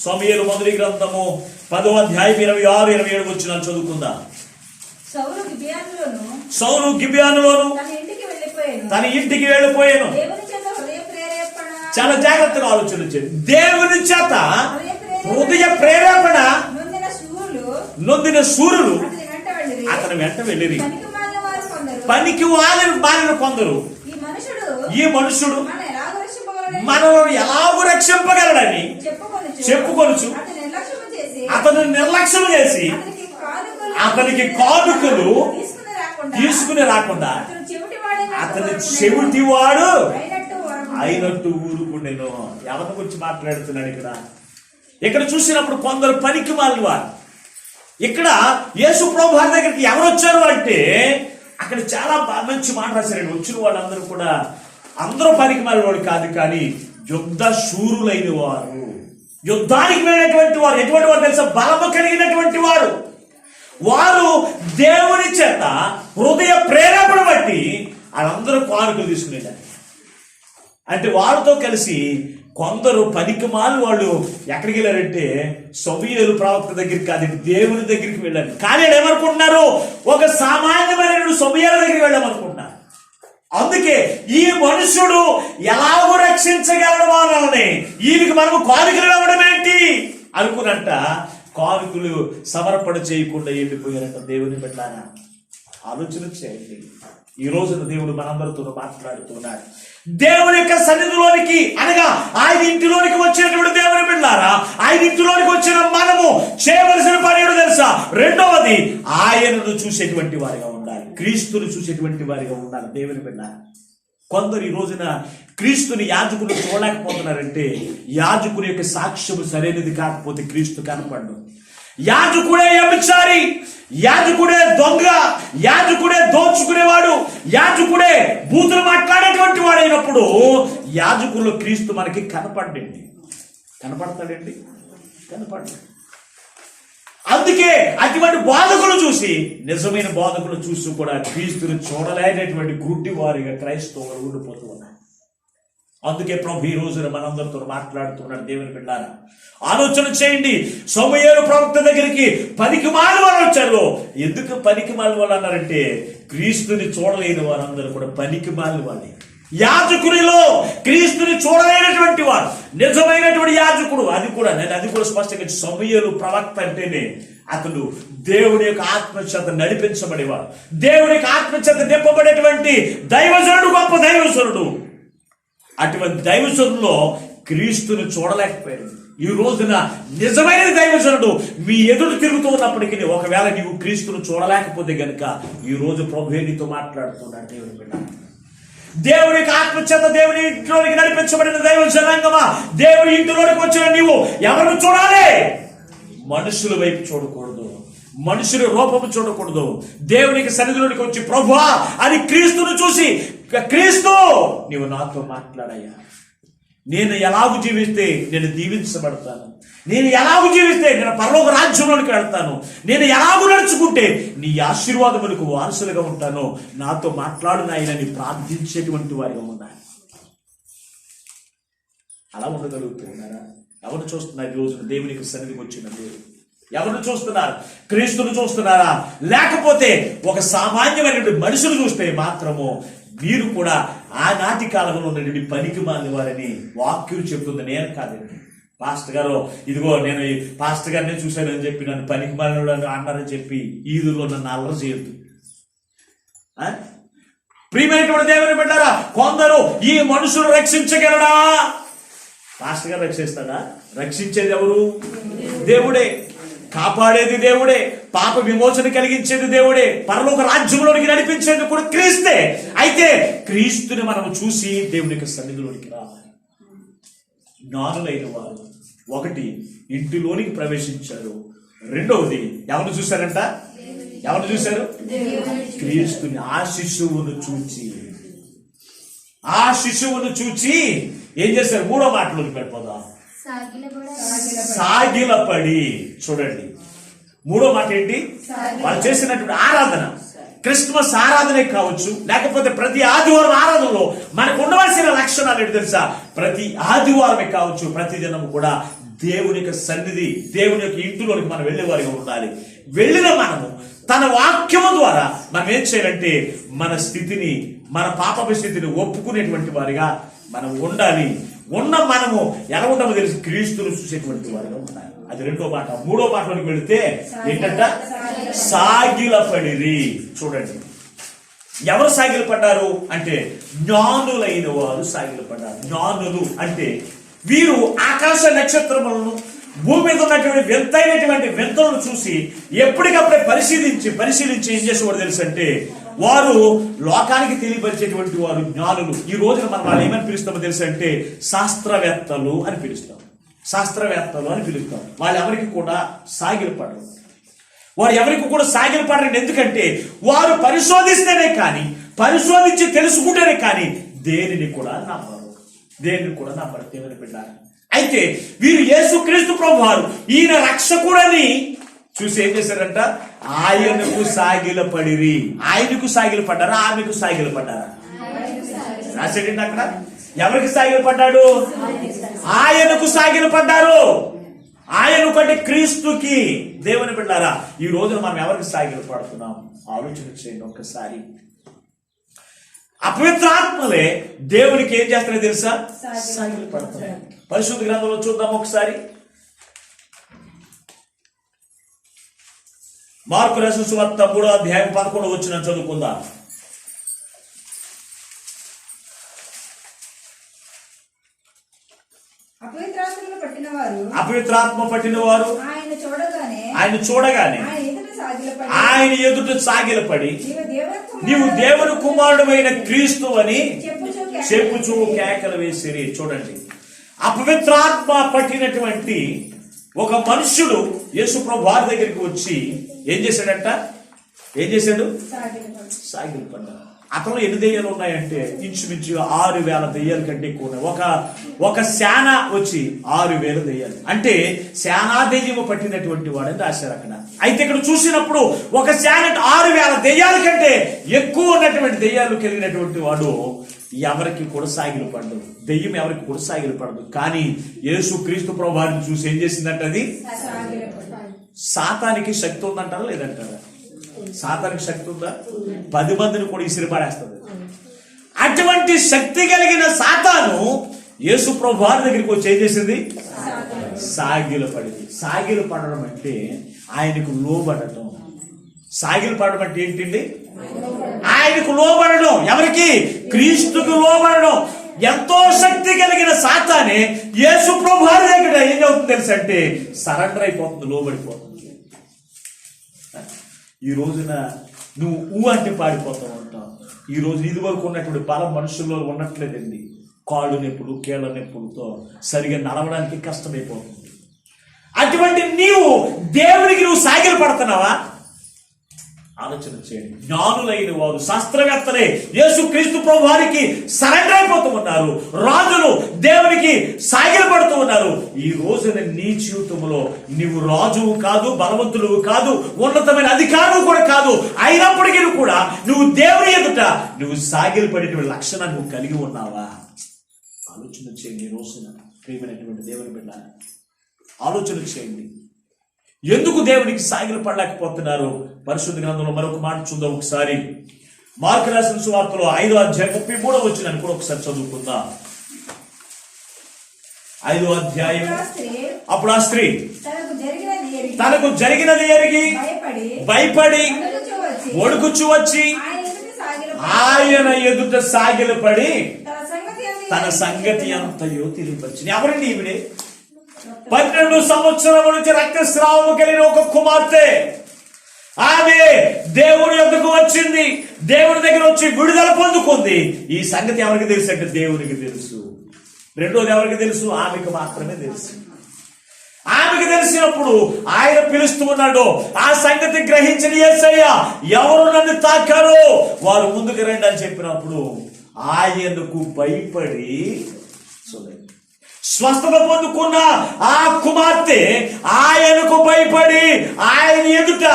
సమూయేలు మొదటి గ్రంథము 10వ అధ్యాయం 26, 27 వచనం చదువుకుందాం. సౌలు గిబియానులోను తన ఇంటికి వెళ్ళిపోయాను. చాలా జాగ్రత్తగా ఆలోచించండి. దేవుని చేత హృదయ ప్రేరేపణ నొందిన శూరులు అతని వెంట వెళ్ళిరి. పనికి మాలిన కొందరు ఈ మనుషుడు మనల్ని ఎలాగూ రక్షింపగలడని చెప్పుకొనుచు అతను నిర్లక్ష్యం చేసి అతనికి కానుకలు తీసుకుని రాకుండా అతని చెవిటివాడు అయినట్టు ఊరుకుండేను. ఎవరి గురించి మాట్లాడుతున్నాడు ఇక్కడ చూసినప్పుడు కొందరు పనికి మాలిన వారు. ఇక్కడ యేసు ప్రభు వారి దగ్గరికి ఎవరు వచ్చారు అంటే అక్కడ చాలా మంచి మాట రాశారండి. వచ్చిన వాళ్ళందరూ కూడా అందరూ పనికి మాలిన వాడు కాదు, కానీ యుద్ధ శూరులైన వారు, యుద్ధానికి వెళ్ళినటువంటి వారు. ఎటువంటి వారు తెలుసా? బలము కలిగినటువంటి వారు. వారు దేవుని చేత హృదయ ప్రేరేపణ బట్టి వాళ్ళందరూ కానుకలు తీసుకునేదాన్ని. అంటే వారితో కలిసి కొందరు పనికిమాలి వాళ్ళు ఎక్కడికి వెళ్ళారంటే సమూయేలు ప్రవక్త దగ్గరికి కాదు, దేవుని దగ్గరికి వెళ్ళారు. కానీ ఏమనుకుంటున్నారు? ఒక సామాన్యమైన సమూయేలు దగ్గరికి వెళ్ళామనుకుంటున్నారు. అందుకే ఈ మనుషుడు ఎలాగో రక్షించగలడు వాళ్ళని, ఈయనకి మనము కానుకలు ఇవ్వడం ఏంటి అనుకున్నట్ట కానుకలు సమర్పణ చేయకుండా వెళ్ళిపోయారంట. దేవుని బిడ్డలారా ఆలోచన చేయండి. ఈ రోజున దేవుడు మనందరితో మాట్లాడుతున్నాడు. దేవుని యొక్క సన్నిధిలోనికి అనగా ఆయన ఇంటిలోనికి వచ్చినటువంటి దేవుని బిడ్డలారా, ఆయన ఇంటిలోనికి వచ్చిన మనము చేయవలసిన పని ఏమిటో తెలుసా? రెండవది ఆయనను చూసేటువంటి వారిగా ఉండాలి, క్రీస్తుని చూసేటువంటి వారిగా ఉండాలి. దేవుని బిడ్డలారా, కొందరు ఈ రోజున క్రీస్తుని యాజకులు చూడలేకపోతున్నారంటే యాజకుని యొక్క సాక్ష్యము సరైనది కాకపోతే క్రీస్తు కనపడ్డు. యాజకుడే వ్యభిచారి, యాజకుడే దొంగ, యాజకుడే దోచుకునేవాడు, యాజకుడే బూతులు మాట్లాడేటువంటి వాడు అయినప్పుడు యాజకుల్లో క్రీస్తు మనకి కనపడండి. కనపడతాడండి? కనపడ్డాడు. అందుకే అటువంటి బోధకులు చూసి, నిజమైన బోధకులు చూసి కూడా క్రీస్తుని చూడలేనటువంటి గుడ్డి వారిగా క్రైస్తవులు ఉండిపోతూ ఉన్నారు. అందుకే ప్రభు ఈ రోజున మనందరితో మాట్లాడుతున్నాడు. దేవుని బిడ్డలారా ఆలోచన చేయండి. సమూయేలు ప్రవక్త దగ్గరికి పనికిమాలిన వాళ్ళు వచ్చారు. ఎందుకు పనికిమాలిన వాళ్ళు అన్నారంటే క్రీస్తుని చూడలేని వారందరూ కూడా పనికిమాలిన వాళ్ళే. యాజకునిలో క్రీస్తుని చూడలేనటువంటి వాడు నిజమైనటువంటి యాజకుడు. అది కూడా స్పష్టంగా సమూయేలు ప్రవక్త అంటేనే అతడు దేవుని యొక్క ఆత్మచేత నడిపించబడేవాడు, దేవుని యొక్క ఆత్మచేత నింపబడేటువంటి దైవజనుడు, గొప్ప దైవజనుడు. అటువంటి దైవజనుల్లో క్రీస్తుని చూడలేకపోయాడు. ఈ రోజున నిజమైన దైవజనుడు మీ ఎదురు తిరుగుతూ ఉన్నప్పటికీ ఒకవేళ నీవు క్రీస్తును చూడలేకపోతే గనుక ఈ రోజు ప్రభువే నీతో మాట్లాడుతున్నాడు. దేవుని బిడ్డ, దేవునికి ఆత్మచేత దేవుని ఇంట్లోనికి నడిపించబడిన దైవ జనాంగమా, దేవుని ఇంటిలోనికి వచ్చిన నీవు ఎవరిని చూడాలి? మనుషుల వైపు చూడకూడదు, మనుషుల రూపము చూడకూడదు. దేవునికి సన్నిధిలోనికి వచ్చి ప్రభువా అని క్రీస్తును చూసి, క్రీస్తు నీవు నాతో మాట్లాడయ్యా, నేను ఎలాగూ జీవిస్తే నేను దీవించబడతాను, నేను ఎలాగూ జీవిస్తే నేను పరలోక రాజ్యంలోనికి వెళ్తాను, నేను ఎలాగూ నడుచుకుంటే నీ ఆశీర్వాదములకు వారసులుగా ఉంటాను, నాతో మాట్లాడు నాయనని ప్రార్థించేటువంటి వారిగా ఉన్నారు. అలా ఉండగలుగుతున్నారా? ఎవరు చూస్తున్నారు ఈ రోజున దేవునికి సన్నిధికి వచ్చిన దేవుడు? ఎవరు చూస్తున్నారు? క్రీస్తును చూస్తున్నారా? లేకపోతే ఒక సామాన్యమైనటువంటి మనుషులు చూస్తే మాత్రము మీరు కూడా ఆనాటి కాలంలో ఉన్నటువంటి పనికి మాలిన వారని వాక్యం చెప్తుంది, నేను కాదండి. పాస్టర్ గారు ఇదిగో నేను ఈ పాస్టర్ గారిని చూశానని చెప్పి నన్ను పనికి మాలిన అన్నారని చెప్పి ఈదులో నన్ను అల్లరి చేయొద్దు. ప్రియమైనటువంటి దేవుని బిడ్డారా, కొందరు ఈ మనుషులు రక్షించగలడా? పాస్టర్ గారు రక్షిస్తాడా? రక్షించేది ఎవరు? దేవుడే. కాపాడేది దేవుడే. పాప విమోచన కలిగించేది దేవుడే. పరలోక రాజ్యంలోనికి నడిపించేది కూడా క్రీస్తే. అయితే క్రీస్తుని మనం చూసి దేవునికి సన్నిధిలోనికి రావాలి. జ్ఞానులైన వారు ఒకటి ఇంటిలోనికి ప్రవేశించారు, రెండవది ఎవరు చూశారంట? ఎవరు చూశారు? క్రీస్తుని. ఆ శిశువును చూచి ఏం చేశారు? మూడో మాటలోకి వెళ్ళిపోదాం. సాగిలపడి. చూడండి, మూడో మాట ఏంటి? వాళ్ళు చేసినటువంటి ఆరాధన, క్రిస్మస్ ఆరాధనే కావచ్చు, లేకపోతే ప్రతి ఆదివారం ఆరాధనలో మనకు ఉండవలసిన లక్షణాలు ఏంటి తెలుసా? ప్రతి ఆదివారమే కావచ్చు, ప్రతి దినం కూడా దేవుని యొక్క సన్నిధి, దేవుని యొక్క ఇంటిలోనికి మనం వెళ్ళే వారిగా ఉండాలి. వెళ్ళిన మనము తన వాక్యము ద్వారా మనం ఏం చేయాలంటే మన స్థితిని, మన పాపపు స్థితిని ఒప్పుకునేటువంటి వారిగా మనం ఉండాలి. ఉన్న మనము ఎలా ఉంటామో తెలిసి క్రీస్తును చూసేటువంటి వారిగా ఉండాలి. అది రెండో మాట. మూడో మాటలోకి వెళితే ఏంటంట? సాగిలపడిరి. చూడండి, ఎవరు సాగిలపడ్డారు అంటే జ్ఞానులైన వారు సాగిలపడ్డారు. జ్ఞానులు అంటే వీరు ఆకాశ నక్షత్రములను, భూమి మీద ఉన్నటువంటి వింతైనటువంటి వింతలను చూసి ఎప్పటికప్పుడే పరిశీలించి ఏం చేసేవారు తెలుసు అంటే వారు లోకానికి తెలియపరిచేటువంటి వారు జ్ఞానులు. ఈ రోజున మనం వాళ్ళు ఏమని పిలుస్తామో తెలుసు అంటే శాస్త్రవేత్తలు అని పిలుస్తాం. శాస్త్రవేత్తలు అని పిలుస్తాం. వాళ్ళు ఎవరికి కూడా సాగిలపడరు. వారు ఎవరికి కూడా సాగిలపడరు. ఎందుకంటే వారు పరిశోధిస్తేనే కానీ, పరిశోధించి తెలుసుకుంటేనే కానీ దేనిని కూడా నమ్మరు. దేవుని బిడ్డారు. అయితే వీరు యేసుక్రీస్తు ప్రభువారు ఈయన రక్షకుడని చూసి ఏం చేశారంట? ఆయనకు సాగిలపడిరి. ఆయనకు సాగిలపడ్డారా? ఆమెకు సాగిలపడ్డారా? రాసేటండి అక్కడ. ఎవరికి సాగిలపడ్డాడు? ఆయనకు సాగిలపడ్డారు. ఆయన కంటే క్రీస్తుకి. దేవుని బిడ్డారా, ఈ రోజున మనం ఎవరికి సాగిలపడుతున్నాం ఆలోచన చేయండి ఒక్కసారి. అపవిత్రాత్మలే దేవునికి ఏం చేస్తారో తెలుసా? సాగిలపడుతున్నాయి. పరిశుద్ధ గ్రంథంలో చూద్దాం ఒకసారి. మార్కు రాసిన సువార్త 3వ అధ్యాయం 11వ వచనం చదువుకుందాం. అపవిత్రాత్మ పట్టిన వారు ఆయన చూడగానే ఆయన ఎదుట సాగిలపడి నీవు దేవుని కుమారుడైన క్రీస్తు అని చెప్పుచూ కేకలు వేసిరి. చూడండి, అపవిత్రాత్మ పట్టినటువంటి ఒక మనుష్యుడు యేసు ప్రభు వారి దగ్గరికి వచ్చి ఏం చేశాడంట? ఏం చేశాడు? సాగిలపడ్డాడు. అతను ఎన్ని దెయ్యాలు ఉన్నాయంటే ఇంచుమించు 6,000 దెయ్యాల కంటే ఎక్కువ. ఒక శాన వచ్చి 6,000 దెయ్యాలు. అంటే శానా దెయ్యము పట్టినటువంటి వాడని రాశారు అక్కడ. అయితే ఇక్కడ చూసినప్పుడు ఒక శాన 6,000 దెయ్యాల కంటే ఎక్కువ ఉన్నటువంటి దెయ్యాలు కలిగినటువంటి వాడు ఎవరికి కూడా సాగిలపడదు. దెయ్యం ఎవరికి కూడా సాగిలపడదు. కానీ యేసు క్రీస్తు ప్రభు వారిని చూసి ఏం చేసిందంట? అది సాతానికి శక్తి ఉందంటారా లేదంటారా? సాతానికి శక్తి ఉందా? 10 మందిని కూడా ఇసిరిపడేస్తుంది. అటువంటి శక్తి కలిగిన సాతాను యేసు ప్రభు వారి దగ్గరికి వచ్చి ఏం చేసింది? సాగిలపడింది. సాగిలపడడం అంటే ఆయనకు లోబడటం. సాగిలపడడం అంటే ఏంటండి? ఆయనకు లోబడడం. ఎవరికి? క్రీస్తుకు లోబడడం. ఎంతో శక్తి కలిగిన సాతానే యేసు ప్రభు వారి దగ్గర ఏం అవుతుంది తెలుసు అంటే సరెండర్ అయిపోతుంది, లోబడిపోతుంది. ఈ రోజున నువ్వు అంటే పాడిపోతావు అంటావు. ఈ రోజు ఇది వరకు ఉన్నటువంటి బలం మనుషుల్లో ఉన్నట్లేదండి. కాళ్ళు నొప్పులు, కీళ్ళ నొప్పులతో సరిగా నడవడానికి కష్టమైపోతుంది. అటువంటి నీవు దేవునికి నువ్వు సాగిలపడుతున్నావా? ఆలోచన చేయండి. జ్ఞానులైన వారు, శాస్త్రవేత్తలే యేసుక్రీస్తు ప్రభు వారికి సరెండర్ అయిపోతూ ఉన్నారు. రాజులు దేవునికి సాగిలపడుతూ ఉన్నారు. ఈ రోజున నీ జీవితంలో నీవు రాజువు కాదు, బలవంతులు కాదు, ఉన్నతమైన అధికారులు కూడా కాదు. అయినప్పటికీ కూడా నువ్వు దేవుని ఎదుట నువ్వు సాగిలపడేటువంటి లక్షణాన్ని నువ్వు కలిగి ఉన్నావా? ఆలోచన చేయండి. ఈ రోజున ప్రియమైనటువంటి దేవుని బిడ్డ ఆలోచన చేయండి. ఎందుకు దేవునికి సాగిలు పడలేకపోతున్నారు? పరిశుద్ధ గ్రంథంలో మరొక మాట చూద్దాం ఒకసారి. మార్కు రాసిన సువార్తలో 5వ అధ్యాయం 33వ వచనాన్ని కూడా ఒకసారి చదువుకుందాం. 5వ అధ్యాయం. అప్పుడు ఆ స్త్రీ తనకు జరిగినది ఎరిగి భయపడి వణుకుచూ వచ్చి ఆయన ఎదుట సాగిలపడి తన సంగతి అంతయో తెలియపరిచింది. ఎవరండి ఈవిడే? 12 సంవత్సరాల నుంచి రక్తస్రావము కలిగిన ఒక కుమార్తె. ఆమె దేవుడి యొద్దకు వచ్చింది. దేవుడి దగ్గర వచ్చి విడుదల పొందుకుంది. ఈ సంగతి ఎవరికి తెలుసు అంటే దేవునికి తెలుసు. రెండోది ఎవరికి తెలుసు? ఆమెకు మాత్రమే తెలుసు. ఆమెకు తెలిసినప్పుడు ఆయన పిలుస్తూ ఉన్నాడు. ఆ సంగతి గ్రహించిన యేసయ్య ఎవరు నన్ను తాకారో వారు ముందుకు రండి అని చెప్పినప్పుడు ఆయనకు భయపడి చూడండి, స్వస్థత పొందుకున్న ఆ కుమార్తె ఆయనకు భయపడి ఆయన ఎదుట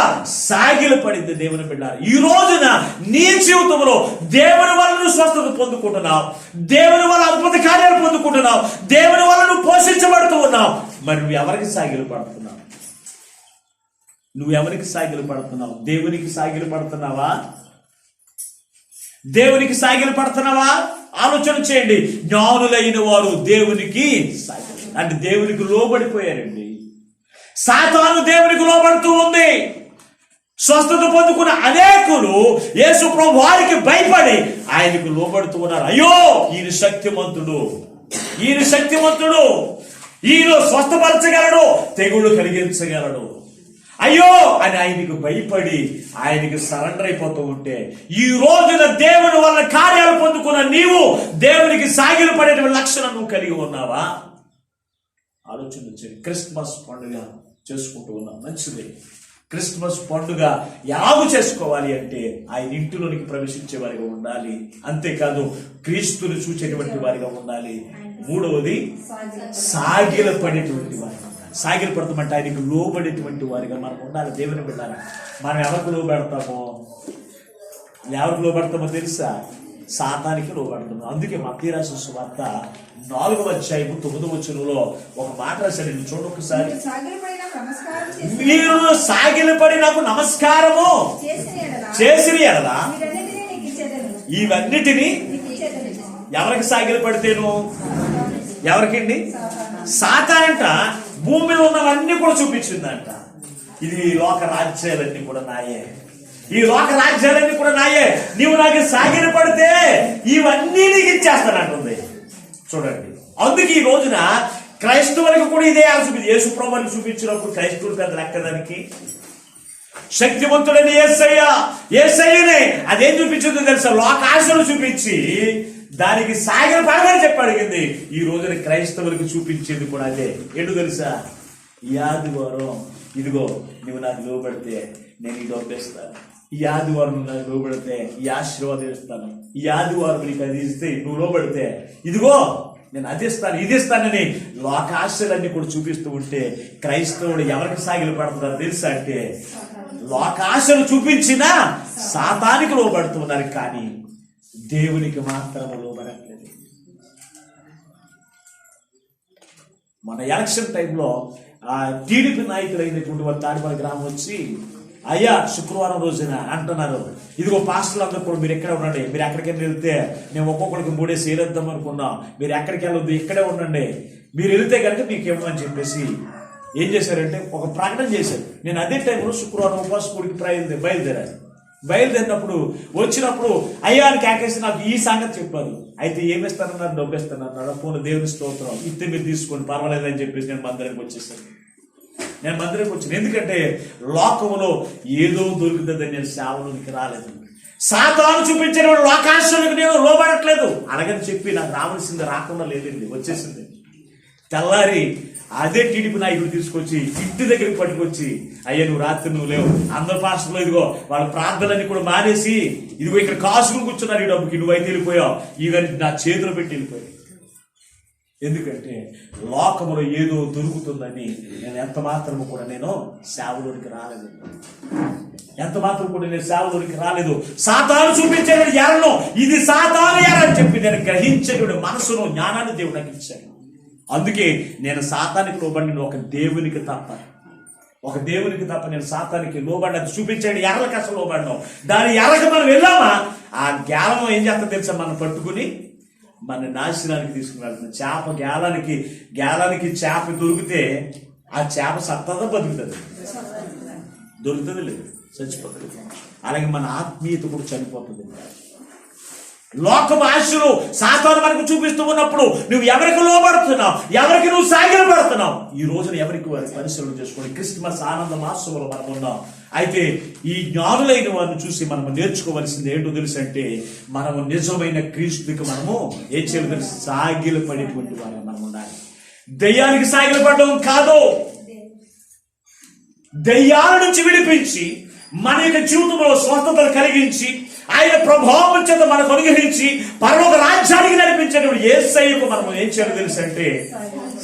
సాగిలపడింది. దేవుని బిడ్డలారా, ఈ రోజున నీ జీవితంలో దేవుని వల్ల నువ్వు స్వస్థత పొందుకుంటున్నావు, దేవుని వల్ల అద్భుత కార్యాలు పొందుకుంటున్నావు, దేవుని వల్ల నువ్వు పోషించబడుతూ ఉన్నావు. మరి నువ్వు ఎవరికి సాగిలు పడుతున్నావు? నువ్వు ఎవరికి సాగిలు పడుతున్నావు? దేవునికి సాగిలు పడుతున్నావా? దేవునికి సాగిలు పడుతున్నావా? ఆలోచన చేయండి. జ్ఞానులైన వారు దేవునికి అంటే దేవునికి లోబడిపోయారండి. సాతాను దేవునికి లోబడుతూ ఉంది. స్వస్థత పొందుకున్న అనేకులు యేసు ప్రభు వారికి భయపడి ఆయనకు లోబడుతూ ఉన్నారు. అయ్యో ఈయన శక్తిమంతుడు, ఈయన శక్తిమంతుడు, ఈయన స్వస్థపరచగలడు, తెగుళ్ళు కలిగించగలడు, అయ్యో అని ఆయనకు భయపడి ఆయనకు సరెండర్ అయిపోతూ ఉంటే, ఈ రోజున దేవుని వల్ల కార్యాలు పొందుకున్న నీవు దేవునికి సాగిలు పడేటువంటి లక్షణం నువ్వు కలిగి ఉన్నావా? ఆలోచన చేయండి. క్రిస్మస్ పండుగ చేసుకుంటూ ఉన్నాం, మంచిదే. క్రిస్మస్ పండుగ ఎలాగూ చేసుకోవాలి అంటే ఆయన ఇంటిలోనికి ప్రవేశించే వారిగా ఉండాలి, అంతేకాదు క్రీస్తుని చూచేటువంటి వారిగా ఉండాలి. మూడవది సాగిల పడేటువంటి వారిగా, సాగిల పడతామంటే ఆయనకు లోబడేటువంటి వారిగా మనం ఉండాలి. దేవుని బిడ్డారా, మనం ఎవరికి లోబడతామో తెలుసా? సాతానికి లోబడుతున్నాం. అందుకే మత్తయి రాసిన సువార్త 4వ అధ్యాయము 9వ వచనంలో ఒక మాట రాశాడు. చూడండి ఒకసారి. మీరు సాగిలపడి నాకు నమస్కారము చేసిన ఎడల ఇవన్నిటినీ ఎవరికి సాగిలు పడితేను? ఎవరికండి? సాతానంట భూమి మీద ఉన్నవన్నీ కూడా చూపించిందంట. ఇది లోక రాజ్యాలన్నీ కూడా నాయే, ఈ లోక రాజ్యాలన్నీ కూడా నాయే, నీవు నాకు సాగిలు పడితే ఇవన్నీ నీకు ఇచ్చేస్తానంటుంది. చూడండి, అందుకే ఈ రోజున క్రైస్తవులకు కూడా ఇదే చూపించి యేసు ప్రభువుని చూపించినప్పుడు క్రైస్తవులు పెద్ద లెక్కదానికి శక్తివంతుడని యేసయ్యనే అదేం చూపించిందో తెలుసా? లోకాశలు చూపించి దానికి సాగిల పడమని చెప్పి అడిగింది. ఈ రోజున క్రైస్తవులకు చూపించేది కూడా అదే. ఏంటో తెలుసా? ఈ ఆదివారం ఇదిగో నువ్వు నాకు లోబడితే నేను ఈ డబ్బు ఇస్తాను, ఈ ఆదివారం నువ్వు నాకు లోబడితే ఈ ఆశీర్వాదం ఇస్తాను, ఈ ఆదివారం నీకు అది ఇస్తే నువ్వు లోబడితే ఇదిగో నేను అది ఇస్తాను, ఇది ఇస్తానని లోకాశలన్నీ కూడా చూపిస్తూ ఉంటే క్రైస్తవుడు ఎవరికి సాగిలు పడుతున్నారు తెలుసా అంటే లోకాశలు చూపించినా సాతానికి లోబడుతున్నారు, కానీ దేవునికి మాత్రం లోబడట్లేదు. మన ఎలక్షన్ టైంలో టీడీపీ నాయకులు అయినటువంటి వారు తాడిపల్లి గ్రామం వచ్చి, అయ్యా శుక్రవారం రోజున అంటున్నారు, ఇదిగో పాస్టర్లు అందరూ కూడా మీరు ఎక్కడే ఉండండి, మీరు ఎక్కడికైనా వెళ్తే మేము ఒక్కొక్కరికి 3 వేద్దాం అనుకున్నాం, మీరు ఎక్కడికి వెళ్ళొద్దు, ఇక్కడే ఉండండి, మీరు వెళితే కనుక మీకు ఇవ్వమని చెప్పేసి ఏం చేశారంటే ఒక ప్రకటన చేశారు. నేను అదే టైంలో శుక్రవారం ఉపవాస కూడికి బయలుదేరినప్పుడు వచ్చినప్పుడు అయ్యానికి ఆకేసి నాకు ఈ సంగతి చెప్పారు. అయితే ఏమిస్తానన్నారు? డబ్బు ఇస్తానన్నారు. పోను దేవుని స్తోత్రం, ఇస్తే మీరు తీసుకోండి పర్వాలేదని చెప్పేసి నేను మందిరానికి వచ్చేసాను. ఎందుకంటే లోకంలో ఏదో దొరుకుతుందని నేను సేవలోనికి రాలేదు. సాతాను చూపించిన లోకాశలకు నేను లోబడట్లేదు. అలాగని చెప్పి నాకు రావాల్సింది రాకుండా లేదండి, వచ్చేసింది. తెల్లారి అదే టీడీపీ నాయకుడు తీసుకొచ్చి ఇంటి దగ్గరికి పట్టుకొచ్చి, అయ్యా నువ్వు రాత్రి నువ్వు లేవు, అందరు పాస్టర్లు ఇదిగో వాళ్ళ ప్రార్థనలన్నీ కూడా మానేసి ఇదిగో ఇక్కడ కాసుకుని కూర్చున్నారు ఈ డబ్బుకి, నువ్వైతే వెళ్ళిపోయావు, ఇవన్నీ నా చేతిలో పెట్టి వెళ్ళిపోయావు. ఎందుకంటే లోకములో ఏదో దొరుకుతుందని నేను ఎంత మాత్రము కూడా నేను సేవలోనికి రాలేదు. ఎంత మాత్రం కూడా నేను సేవలోనికి రాలేదు. సాతాను చూపించేది ఎరను, ఇది సాతాను ఎర అని చెప్పి నేను గ్రహించేటువంటి మనసును, జ్ఞానాన్ని దేవుడు నాకు ఇచ్చాడు. అందుకే నేను సాతానికి లోబడిన ఒక దేవునికి తప్ప నేను సాతానికి లోబడి అది చూపించాడు ఎర్రలకు అసలు లోబడినాం. దాని ఎర్రకు మనం వెళ్ళామా, ఆ గ్యాలం ఏం చేస్తా తెలుసా, మనం పట్టుకుని మన నాశనానికి తీసుకుని వెళ్తుంది. గ్యాలానికి చేప దొరికితే ఆ చేప సత్తదా బతుకుతుంది? దొరుకుతుంది లేదు, చచ్చిపోతుంది. అలాగే మన ఆత్మీయత కూడా చనిపోతుంది. లోకం ఆశలు సాతాను మనకు చూపిస్తూ ఉన్నప్పుడు నువ్వు ఎవరికి లోబడుతున్నావు, ఎవరికి నువ్వు సాగిలపడుతున్నావు? ఈ రోజున ఎవరికి వారి పరిశీలన చేసుకోండి. క్రిస్మస్ ఆనంద మాసంలో మనం ఉన్నాం. అయితే ఈ జ్ఞానులైన వారిని చూసి మనము నేర్చుకోవలసింది ఏంటో తెలుసు అంటే, మనము నిజమైన క్రీస్తుకి మనము ఏం చేయాలి తెలుసు, సాగిలపడేటువంటి వారిగా మనం ఉండాలి. దెయ్యానికి సాగిలపడడం కాదు, దెయ్యాల నుంచి విడిపించి మన యొక్క జీవితంలో స్వస్థతలు కలిగించి ఆయన ప్రభావం చేత మనకు అనుగ్రహించి పరలోక రాజ్యానికి నడిపించేటువంటి యేసయ్యకు మనం ఏం చేయాలి తెలుసు అంటే,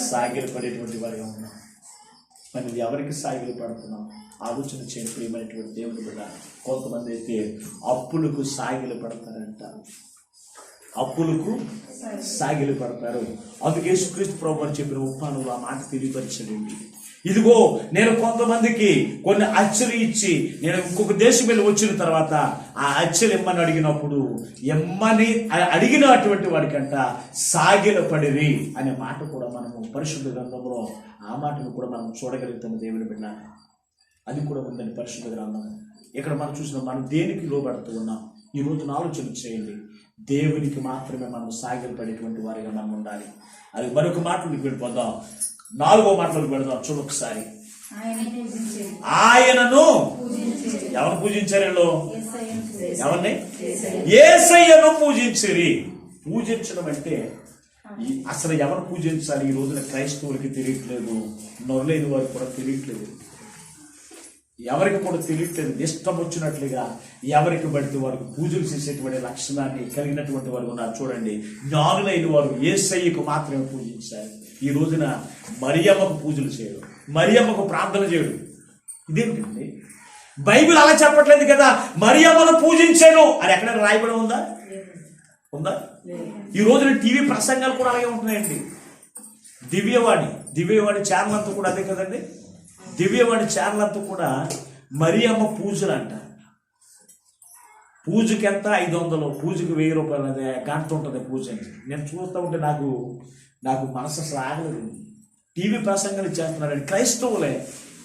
సాగిలపడేటువంటి వారిగా ఉన్నాం. మరి ఎవరికి సాగిలు పడుతున్నాం ఆలోచన చేయండి ప్రియమైనటువంటి దేవుడి బిడ్డ. కొంతమంది అయితే అప్పులకు సాగిలు పడతారంట, అప్పులకు సాగిలు పడతారు. అందుకే యేసుక్రీస్తు ప్రభువు అని చెప్పిన ఉపమానంలో ఆ మాట తెలియపరచండి. ఇదిగో నేను కొంతమందికి కొన్ని అచ్చెలు ఇచ్చి నేను ఇంకొక దేశం వెళ్ళి వచ్చిన తర్వాత ఆ అచ్చెలు ఇమ్మని అడిగినప్పుడు ఎమ్మని అడిగినటువంటి వాడికంట సాగిలపడిరి అనే మాట కూడా మనము పరిశుద్ధ గ్రంథంలో ఆ మాటను కూడా మనం చూడగలుగుతాము. దేవుని బిడ్డ, అది కూడా ఉందండి పరిశుద్ధ గ్రంథం. ఇక్కడ మనం చూసిన మనం దేనికి లోబడుతూ ఉన్నాం ఈ రోజున ఆలోచన చేయండి. దేవునికి మాత్రమే మనం సాగిలపడేటువంటి వారిగా మనం ఉండాలి. అది మరొక మాటలోకి వెళ్ళిపోదాం, 4వ మాటలోకి వెళదాం. చూడొకసారి. ఆయనను ఎవరు పూజించారు? ఎవరిని? యేసయ్యను పూజించిరి. పూజించడం అంటే అసలు ఎవరు పూజించాలి ఈ రోజున క్రైస్తవులకి తెలియట్లేదు, నొరలేని వారికి కూడా తెలియట్లేదు, ఎవరికి కూడా తెలియట్లేదు. ఇష్టం వచ్చినట్లుగా ఎవరికి పడితే వారికి పూజలు చేసేటువంటి లక్షణాన్ని కలిగినటువంటి వారు ఉన్నారు. చూడండి, జ్ఞానులైన వారు యేసయ్యకు మాత్రమే పూజించారు. ఈ రోజున మరియమ్మకు పూజలు చేయడు, మరియమ్మకు ప్రార్థన చేయడు. ఇదేంటండి? బైబిల్ అలా చెప్పట్లేదు కదా, మరియమ్మను పూజించాను అని ఎక్కడైనా రాయబడి ఉందా? ఈ రోజున టీవీ ప్రసంగాలు కూడా అలాగే ఉంటున్నాయండి. దివ్యవాణి ఛానల్ అంతా కూడా అదే కదండి. దివ్యవాణి ఛానల్ అంతా కూడా మరియమ్మ పూజలు అంట. పూజకి ఎంత? 500, పూజకి 1000 రూపాయలు. అదే గంట ఉంటుంది పూజ అని. నేను చూస్తూ ఉంటే నాకు మనసు అసలు ఆగలేదు. టీవీ ప్రసంగాలు చేస్తున్నారండి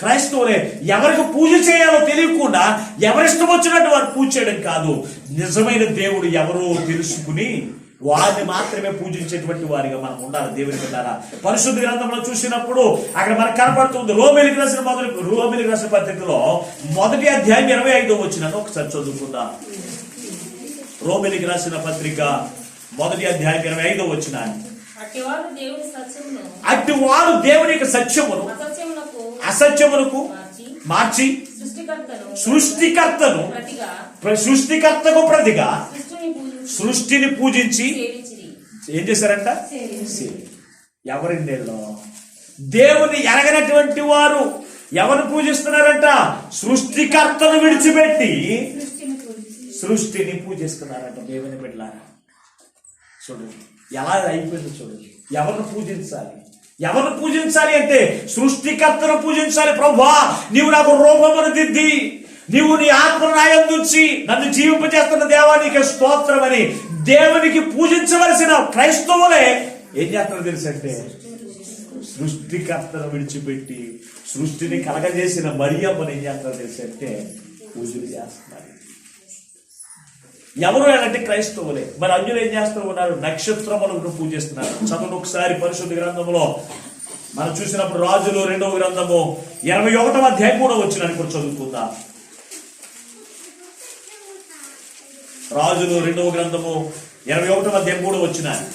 క్రైస్తవులే ఎవరికి పూజ చేయాలో తెలియకుండా ఎవరిష్టం వచ్చినట్టు వారు పూజ చేయడం కాదు. నిజమైన దేవుడు ఎవరో తెలుసుకుని వారిని మాత్రమే పూజించేటువంటి వారిగా మనం ఉండాలి. దేవుని బిడ్డలారా, పరిశుద్ధ గ్రంథంలో చూసినప్పుడు అక్కడ మనకు కనపడుతుంది. రోమీయులకు రాసిన పత్రికలో 1వ అధ్యాయం 25వ వచనాన్ని ఒకసారి చదువుకుందాం. రోమీయులకు రాసిన పత్రిక 1వ అధ్యాయం 25వ వచనాన్ని. అట్టివారు దేవుని యొక్క సత్యమును అసత్యములకు మార్చి సృష్టికర్తకు ప్రతిగా సృష్టిని పూజించి ఏం చేశారంట? ఎవరండి? దేవుని ఎరగనటువంటి వారు ఎవరు పూజిస్తున్నారంట? సృష్టికర్తను విడిచిపెట్టి సృష్టిని పూజిస్తున్నారంట. దేవుని బిడ్డలారా, చూడండి ఎలా అయిపోయింది. చూడండి, ఎవరిని పూజించాలి అంటే సృష్టికర్తను పూజించాలి. ప్రభువా, నీవు నాకు రూపమును దిద్ది, నీవు నీ ఆత్మను నాయందుంచి నన్ను జీవింపజేస్తున్న దేవా నీకే స్తోత్రం అని దేవునికి పూజించవలసిన క్రైస్తవులే ఏం చేస్తారో తెలుసంటే, సృష్టికర్తను విడిచిపెట్టి సృష్టిని కలగజేసిన మరియమ్మను ఏం చేస్తారో తెలుసంటే పూజలు చేస్తున్నారు. ఎవరు అంటే క్రైస్తవులే. మరి అన్యులు ఏం చేస్తూ ఉన్నారు? నక్షత్రములను పూజిస్తున్నారు. చదువు ఒకసారి పరిశుద్ధ గ్రంథంలో మనం చూసినప్పుడు రాజులు 2వ గ్రంథము 21వ అధ్యాయం 3వ వచనాన్ని కూడా చదువుకుందాం. రాజులు 2వ గ్రంథము 21వ అధ్యాయం 3వ వచనాన్ని.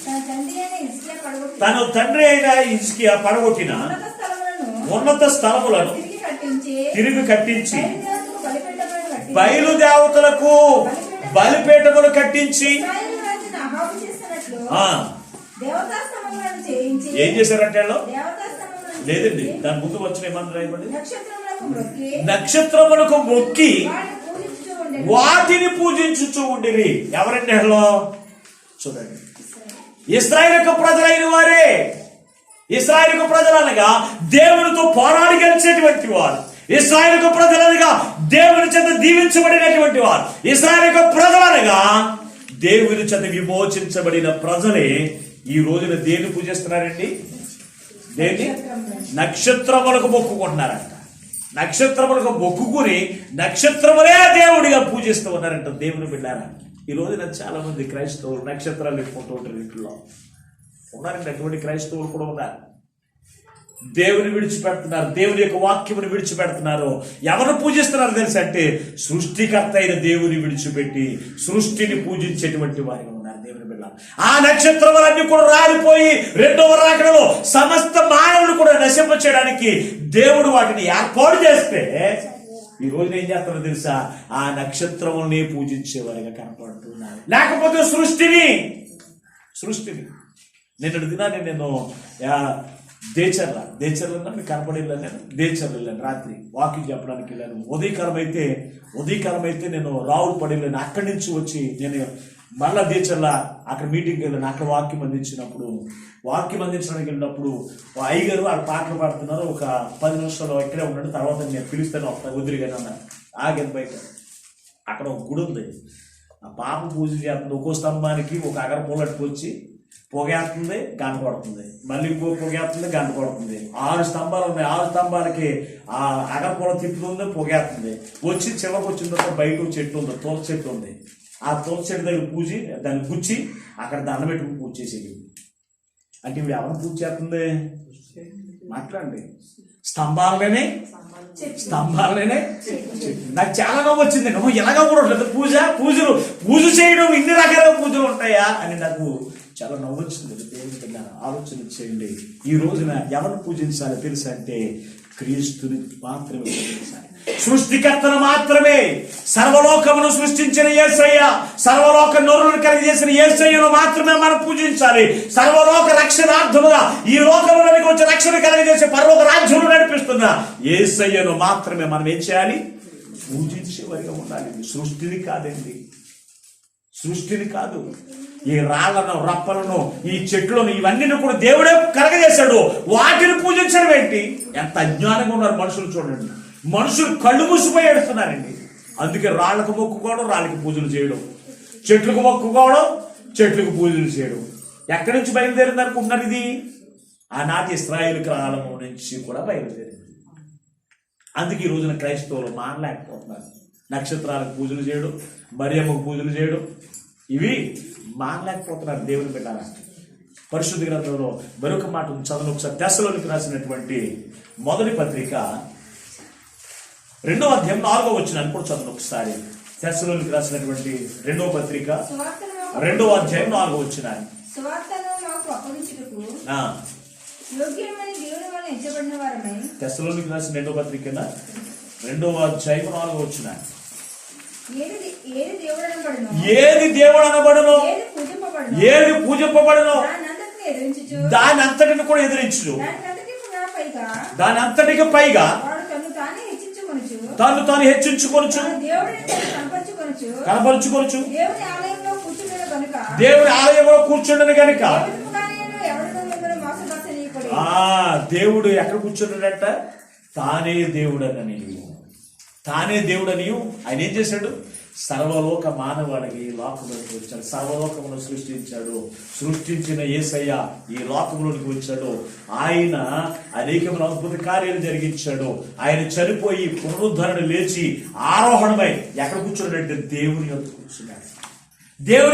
పడగొట్టి తను తండ్రి అయిన హిజ్కియా పడగొట్టిన ఉన్నత స్థలములను తిరిగి కట్టించి బయలుదేవతలకు బలిపీఠములు కట్టించి ఏం చేశారంటే లేదండి, దాని ముందు వచ్చిన ఏమన్నా రాయబడి నక్షత్రములకు మొక్కి వాటిని పూజించుచూ ఉండిరి. ఎవరండి హలో చూడండి, ఇశ్రాయేలు ప్రజలైన వారే. ఇశ్రాయేలు ప్రజలనగా దేవునితో పోరాడి గెలిచేటువంటి వారు, ఇశ్రాయేలు ప్రజలనగా దేవుని చేత దీవించబడినటువంటి వారు, ఇశ్రాయేలు ప్రజలనగా దేవుని చేత విమోచించబడిన ప్రజలే ఈ రోజున దేన్ని పూజిస్తున్నారండి? దేన్ని? నక్షత్రములకు మొక్కుకుంటున్నారంట. నక్షత్రములకు మొక్కుకుని నక్షత్రములే దేవుడిగా పూజిస్తూ ఉన్నారంట. దేవుని బిడ్డారా, ఈ రోజున చాలా మంది క్రైస్తవులు నక్షత్రాలు పెట్టుకుంటూ ఉంటారు. ఇంట్లో ఉన్నారండి అటువంటి క్రైస్తవులు కూడా ఉన్నారు. దేవుని విడిచిపెడుతున్నారు, దేవుని యొక్క వాక్యమును విడిచిపెడుతున్నారు. ఎవరు పూజిస్తున్నారు తెలుసు అంటే సృష్టికర్త అయిన దేవుని విడిచిపెట్టి సృష్టిని పూజించేటువంటి వారిగా ఉన్నారు దేవుని బిడ్డ. ఆ నక్షత్రములన్నీ కూడా రాలిపోయి రెండవ రాకడలో సమస్త మానవులు కూడా నశింప చేయడానికి దేవుడు వాటిని ఏర్పాటు చేస్తే ఈ రోజున ఏం చేస్తారో తెలుసా? ఆ నక్షత్రముల్ని పూజించేవారిగా కనపడుతున్నారు. లేకపోతే సృష్టిని నిన్నటి దినాన్ని నేను దేచర్ల మీకు కనపడేళ్ళాను. నేను దేచర్లు వెళ్ళాను, రాత్రి వాకింగ్ చెప్పడానికి వెళ్ళాను. ఉదయకాలం అయితే నేను రావులపడి వెళ్ళాను. అక్కడి నుంచి వచ్చి నేను మళ్ళా దేచర్ల అక్కడ మీటింగ్కి వెళ్ళాను. అక్కడ వాక్యం అందించడానికి వెళ్ళినప్పుడు అయ్యగారు వాళ్ళు పాటలు పాడుతున్నారు. ఒక 10 నిమిషాలు ఇక్కడే ఉన్నాడు, తర్వాత నేను పిలుస్తాను వదిలిగానే అన్నారు. ఆగని బయట అక్కడ ఒక గుడి ఉంది. ఆ పాప పూజ చేస్తుంది. ఒక్కో స్తంభానికి ఒక అగరపూల వచ్చి పొగేస్తుంది, గంట కొడుతుంది, మళ్ళీ ఇంకో పొగేస్తుంది, గంట కొడుతుంది. 6 స్తంభాలు ఉన్నాయి. 6 స్తంభాలకి ఆ అగరపూల తిప్పుతుంది, పొగేస్తుంది. వచ్చి చివరికి వచ్చిన తర్వాత బయట చెట్టు ఉంది, తులసి చెట్టు ఉంది. ఆ తులసి చెట్టు దగ్గర పూజి దాన్ని గుచ్చి అక్కడ దండం పెట్టుకుని పూజ చేసేది. అంటే ఇప్పుడు ఎవరు పూజ చేస్తుంది? మాట్లాడండి. స్తంభాలనే నాకు చాలా నవ్వు వచ్చింది. నువ్వు ఎలాగ కూడా ఉంటుంది పూజ చేయడం ఇన్ని రకాల పూజలు ఉంటాయా అని నాకు చాలా నవ్వు వచ్చింది. దేవుని పిల్ల ఆలోచన చేయండి. ఈ రోజున ఎవరు పూజించాలో తెలుసా అంటే క్రీస్తుని మాత్రమే పూజించాలి. సృష్టికర్తను మాత్రమే, సర్వలోకమును సృష్టించిన యేసయ్య, సర్వలోక నరులను కలిగజేసిన యేసయ్యను మాత్రమే మనం పూజించాలి. సర్వలోక రక్షణార్థముగా ఈ లోకములోనికి వచ్చి రక్షణ కలిగజేసి పరలోక రాజ్యంలో నడిపిస్తున్న యేసయ్యను మాత్రమే మనం ఏం చేయాలి? పూజించేవారిగా ఉండాలి. సృష్టిని కాదు. ఈ రాళ్లను, రప్పలను, ఈ చెట్లను, ఇవన్నీ కూడా దేవుడే కలగజేశాడు. వాటిని పూజించడం ఏంటి? ఎంత అజ్ఞానంగా ఉన్నారు మనుషులు. చూడండి, మనుషులు కళ్ళు మూసిపోయి ఏడుస్తున్నారండి. అందుకే రాళ్లకు మొక్కుకోవడం, రాళ్ళకి పూజలు చేయడం, చెట్లకు మొక్కుకోవడం, చెట్లకు పూజలు చేయడం. ఎక్కడి నుంచి బయలుదేరింది అనుకుంటున్నారు? ఇది ఆనాటి ఇశ్రాయేలు కాలం నుంచి కూడా బయలుదేరింది. అందుకే ఈ రోజున క్రైస్తవులు మానలేకపోతున్నారు. నక్షత్రాలకు పూజలు చేయడం, మరియమ్మకు పూజలు చేయడం, ఇవి మానలేకపోతున్నారు. దేవుని బిడ్డారా, పరిశుద్ధ గ్రంథంలో మరొక మాట చదువు. ఒకసారి తెస్సలోనికి రాసినటువంటి మొదటి పత్రిక 2వ అధ్యాయం 4వ వచనం కూడా చదువు ఒకసారి. తెస్సలోనికి రాసినటువంటి 2వ పత్రిక 2వ అధ్యాయం 4వ వచనం. తెస్సలోనికి రాసిన 2వ పత్రిక 2వ అధ్యాయం 4వ వచనం. ఏది దేవుడు అనబడును, ఏది పూజింపబడును దాని అంతటిని కూడా ఎదిరించు. దాని అంతటికి పైగా తను తాను హెచ్చించుకొనుచు, కనపరుచుకొనుచు, దేవుని ఆలయంలో కూర్చుండను గనుక. దేవుడు ఎక్కడ కూర్చున్నాడంట? తానే దేవుడని ఆయన ఏం చేశాడు? సర్వలోక మానవాడికి లోకంలోకి వచ్చాడు. సర్వలోకమును సృష్టించిన యేసయ్య ఈ లోకంలోనికి వచ్చాడు. ఆయన అనేకమైన అద్భుత కార్యాలు జరిగించాడు. ఆయన చనిపోయి పునరుద్ధరణ లేచి ఆరోహణమై ఎక్కడ కూర్చున్నాడంటే దేవుని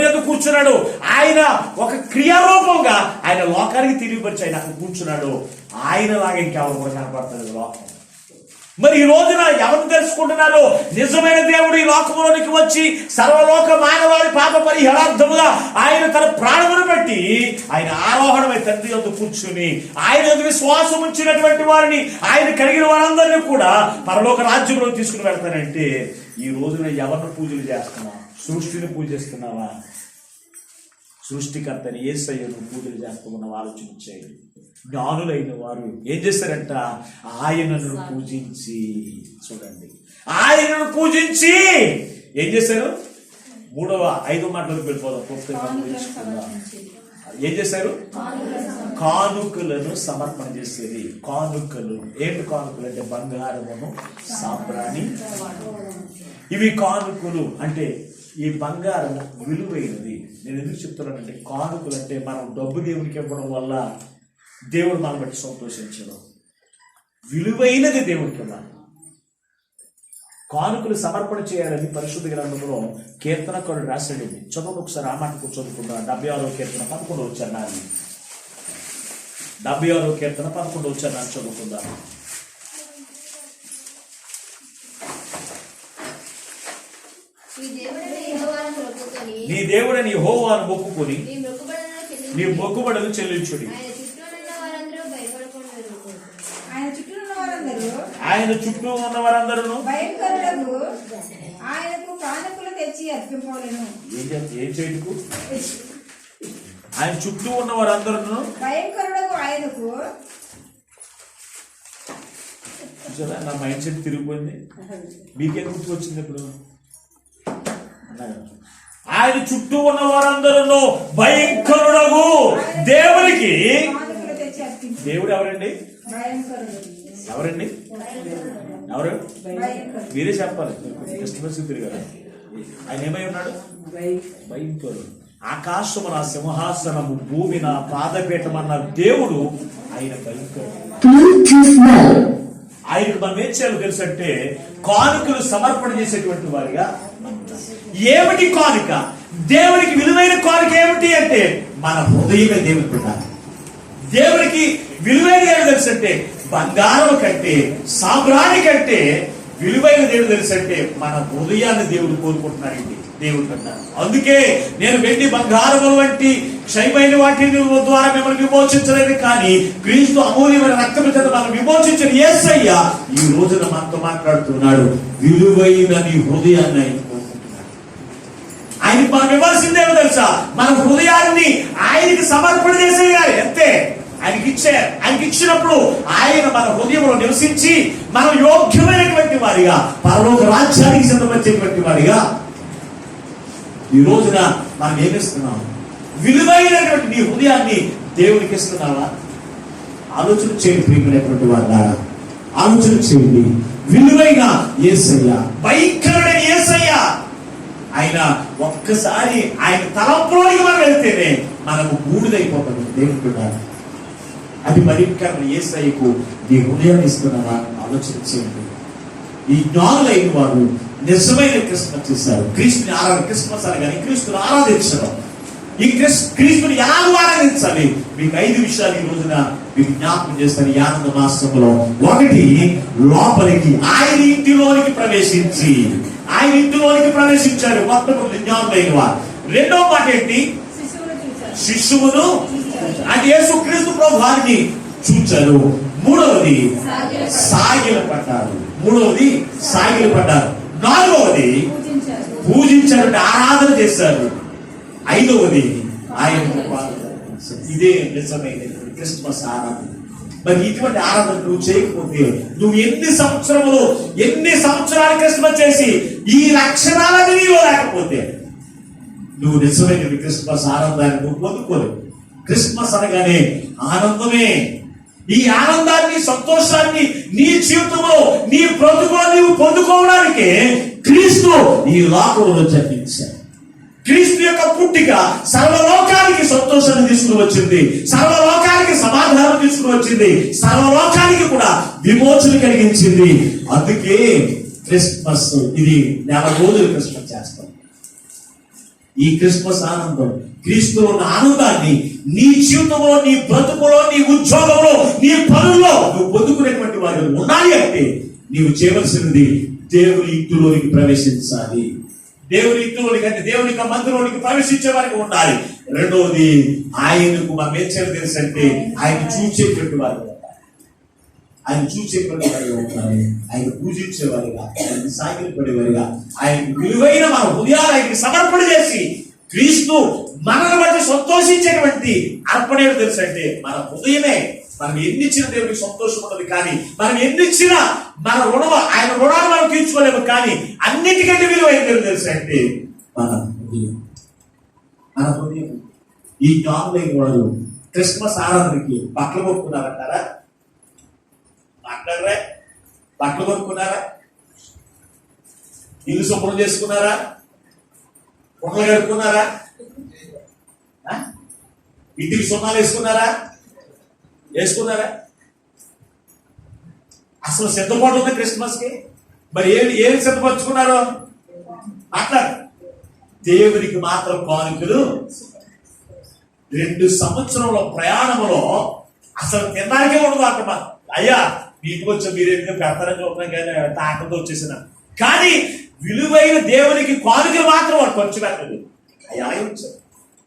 యొద్ద కూర్చున్నాడు. ఆయన ఒక క్రియారూపంగా ఆయన లోకానికి తెలియపరిచి ఆయన అక్కడ కూర్చున్నాడు. ఆయనలాగా ఇంకెవరు కూడా కనపడతాడు లోకం. మరి ఈ రోజున ఎవరు తెలుసుకుంటున్నారు? నిజమైన దేవుడు ఈ లోకంలోనికి వచ్చి సర్వలోక మానవాళి పాప పరిహారార్థముగా ఆయన తన ప్రాణమును బట్టి ఆయన ఆరోహణమై తండ్రి యొద్ద కూర్చుని ఆయన యొద్ద విశ్వాసం ఉంచినటువంటి వారిని, ఆయన కలిగిన వారందరినీ కూడా పరలోక రాజ్యంలో తీసుకుని వెళ్తానంటే ఈ రోజున ఎవరిని పూజలు చేస్తున్నావా? సృష్టిని పూజిస్తున్నావా? సృష్టికర్తని యేసయ్యను పూజలు చేస్తున్న ఆలోచించేది. జ్ఞానులైన వారు ఏం చేశారంట? ఆయనను పూజించి, చూడండి, ఆయనను పూజించి ఏం చేశారు? 5వ మాటలకు వెళ్ళిపోదాం. ఏం చేశారు? కానుకలను సమర్పణ చేసేది. కానుకలు ఏంటి? కానుకలు అంటే బంగారమును సాంబ్రాణి. ఇవి కానుకలు అంటే ఈ బంగారం విలువైనది. నేను ఎందుకు చెప్తున్నానంటే, కానుకలు అంటే మనం డబ్బు దేవునికి ఇవ్వడం వల్ల దేవుడు మనం బట్టి సంతోషించడం. విలువైనది దేవునికి ఇవ్వాలి. కానుకలు సమర్పణ చేయాలని పరిశుద్ధ గ్రంథంలో కీర్తనకారుడు రాశాడు. చదువు ఒకసారి ఆ మాట చదువుకుందాం. 76వ కీర్తన 11వ వచనాన్ని. 76వ కీర్తన 11వ వచనాన్ని చదువుకుందాం. నీ దేవుడని యెహోవాను మొక్కుకొని నీ మొక్కుబడులు చెల్లించుడి. ఆయన చుట్టూ ఉన్న వారందరూ భయంకరులకు ఆయనకు కానుకలు తెచ్చి అర్పింపవలెను. ఏం చేయకు? ఆయన చుట్టూ ఉన్న వారందరూ భయంకరులకు ఆయనకు. నా మైండ్ సెట్ తిరిగిపోయింది. మీకేం గుర్తుకొచ్చింది ఇప్పుడు? ఆయన చుట్టూ ఉన్న వారందరూ భయంకరుడగు దేవునికి. దేవుడు ఎవరండి? ఎవరండి? ఎవరు? మీరే చెప్పాలి. క్రిస్మస్ తిరిగారు. ఆయన ఏమై ఉన్నాడు? భయంకరుడు. ఆకాశము నా సింహాసనము, భూమి నా పాదపీఠమన్న దేవుడు ఆయన భయంకరుడు. ఆయనకు మనం ఏం చేయాలో తెలుసంటే, కానుకలు సమర్పణ చేసేటువంటి వారిగా. ఏమిటి కానుక? దేవునికి విలువైన కానుక ఏమిటి అంటే మన హృదయమే దేవునికి ఉండాలి. దేవునికి విలువైన ఏమి తెలుసంటే, బంగారం కంటే సాంబ్రాణి కంటే విలువైన దేవుడు తెలుసంటే మన హృదయాన్ని దేవుడు కోరుకుంటున్నాడు. దేవుడు అంటారు, అందుకే నేను వెండి బంగారముల వంటి క్షయమైన వాటిని ద్వారా మిమ్మల్ని విమోచించలేదు, కానీ క్రీస్తు అమూల్యమైన రక్తము చేత మనం విమోచించిన యేసయ్య ఈ రోజున మనతో మాట్లాడుతున్నాడు. విలువైన నీ హృదయాన్ని ఆయన కోరుకుంటున్నాడు. ఆయనకి మనం ఇవ్వాల్సిందేమో తెలుసా? మన హృదయాన్ని ఆయనకి సమర్పణ చేసేయాలి. అంతే. ఆయనకి ఇచ్చినప్పుడు ఆయన మన హృదయంలో నివసించి మనం యోగ్యమైనటువంటి వారిగా, పరలోక రాజ్యానికి సిద్ధపరిచేటువంటి వారిగా ఈ రోజున మనం ఏమిస్తున్నాం? విలువైనటువంటి నీ హృదయాన్ని దేవునికి ఇస్తున్నావా? ఆలోచన చేయండి ప్రియమైనటువంటి వారు, ఆలోచన చేయండి. విలువైన యేసయ్య, భయంకరుడైన యేసయ్య, ఆయన ఒక్కసారి ఆయన తలంపులోకి మనం వెళ్తేనే మనము బూడిదైపోతాము. దేవుడు అది భయంకరమైన యేసయ్యకు నీ హృదయాన్ని ఇస్తున్నావా? ఆలోచన చేయండి. ఈ జ్ఞానులైన వారు నిజమైన క్రిస్మస్ చేశారు. క్రీస్తుని క్రిస్మస్ అనగానే క్రీస్తుని ఆరాధించడం. ఈ క్రీస్తుని ఎలా ఆరాధించాలి? మీకు 5 విషయాలు ఈ రోజున మీకు జ్ఞాపకం చేస్తాను. ఈ ఆనంద మాసంలో 1, లోపలికి ఆయన ఇంటిలోనికి ప్రవేశించారు మొట్టమొదటి జ్ఞానులైన వారు. 2వ మాట ఏంటి? శిశువును అంటే యేసు క్రీస్తు ప్రభు వారిని చూచారు. 3వది సాగిలపడ్డారు. 4వది పూజించారు, ఆరాధన చేశారు. 5వది ఆయన. ఇదే నిజమైన క్రిస్మస్ ఆరాధన. మరి ఇటువంటి ఆరాధన నువ్వు చేయకపోతే, నువ్వు ఎన్ని సంవత్సరాలు క్రిస్మస్ చేసి ఈ లక్షణాలన్నీ నీలో లేకపోతే నువ్వు నిజమైన క్రిస్మస్ ఆనందాన్ని నువ్వు పొందుకోలేవు. క్రిస్మస్ అనగానే ఆనందమే. ఈ ఆనందాన్ని, సంతోషాన్ని నీ జీవితంలో, నీ బ్రతుకులో నీవు పొందుకోవడానికే క్రీస్తు ఈ లోకంలో జన్మించాడు. క్రీస్తు యొక్క పుట్టిక సర్వలోకానికి సంతోషాన్ని తీసుకుని వచ్చింది, సర్వలోకానికి సమాధానం తీసుకుని వచ్చింది, సర్వలోకానికి కూడా విమోచన కలిగించింది. అందుకే క్రిస్మస్ ఇది 4 రోజులు క్రిస్మస్ చేస్తాం. ఈ క్రిస్మస్ ఆనందం, క్రీస్తులో ఉన్న ఆనందాన్ని నీ జీవితంలో, నీ బ్రతుకులో, నీ ఉద్యోగంలో, నీ పనుల్లో నువ్వు పొందుకునేటువంటి వారు ఉండాలి అంటే నీవు చేయవలసినది దేవుని ఇంటిలోనికి ప్రవేశించాలి. దేవుని ఇంటిలోనికి అంటే దేవుని యొక్క మందిరంలోనికి ప్రవేశించే వారికి ఉండాలి. రెండవది, ఆయనకు మనం ఏం చేయాలి తెలుసంటే ఆయన చూసేటువంటి వారు, ఆయన చూసేటువంటి వారిగా ఉండాలి. ఆయన పూజించేవారిగా, ఆయన సాగిలపడేవారిగా, ఆయనకు విలువైన మన హృదయాలు ఆయనకి సమర్పణ చేసి క్రీస్తు మనల్ని బట్టి సంతోషించేటువంటి అర్పణ ఏమిటో తెలుసంటే మన హృదయమే. మనం ఎన్ని ఇచ్చిన దేవునికి సంతోషం ఉండదు, కానీ మనం ఎన్ని ఇచ్చినా మన రుణం, ఆయన రుణాన్ని మనం తీర్చుకోలేము. కానీ అన్నిటికంటే విలువైన దేవుడు తెలుసంటే మన హృదయం. మన హృదయం. ఈ ఆన్లైన్ వారు క్రిస్మస్ ఆరాధనకి బట్టలు కొనుక్కున్నారంటారా? మాట్లాడరా? బట్టలు కొనుక్కున్నారా? ఇల్లు శుభ్రం చేసుకున్నారా? కుండలు కడుక్కున్నారా? ఇంటికి సున్నాలు వేసుకున్నారా? అసలు సిద్ధపాటు ఉంది క్రిస్మస్ కి. మరి ఏమి సిద్ధపరచుకున్నారు? మాట్లాడు. దేవునికి మాత్రం కానుకలు 2 సంవత్సరంలో ప్రయాణంలో అసలు తినడానికే ఉండదు అంట. అయ్యా మీకు వచ్చి మీరు ఎందుకు పెడతారని చూస్తున్నాం, కానీ తాకంతో వచ్చేసిన. కానీ విలువైన దేవునికి కానుకలు మాత్రం వాడు ఖర్చు పెట్టదు. అయ్యా వచ్చారు,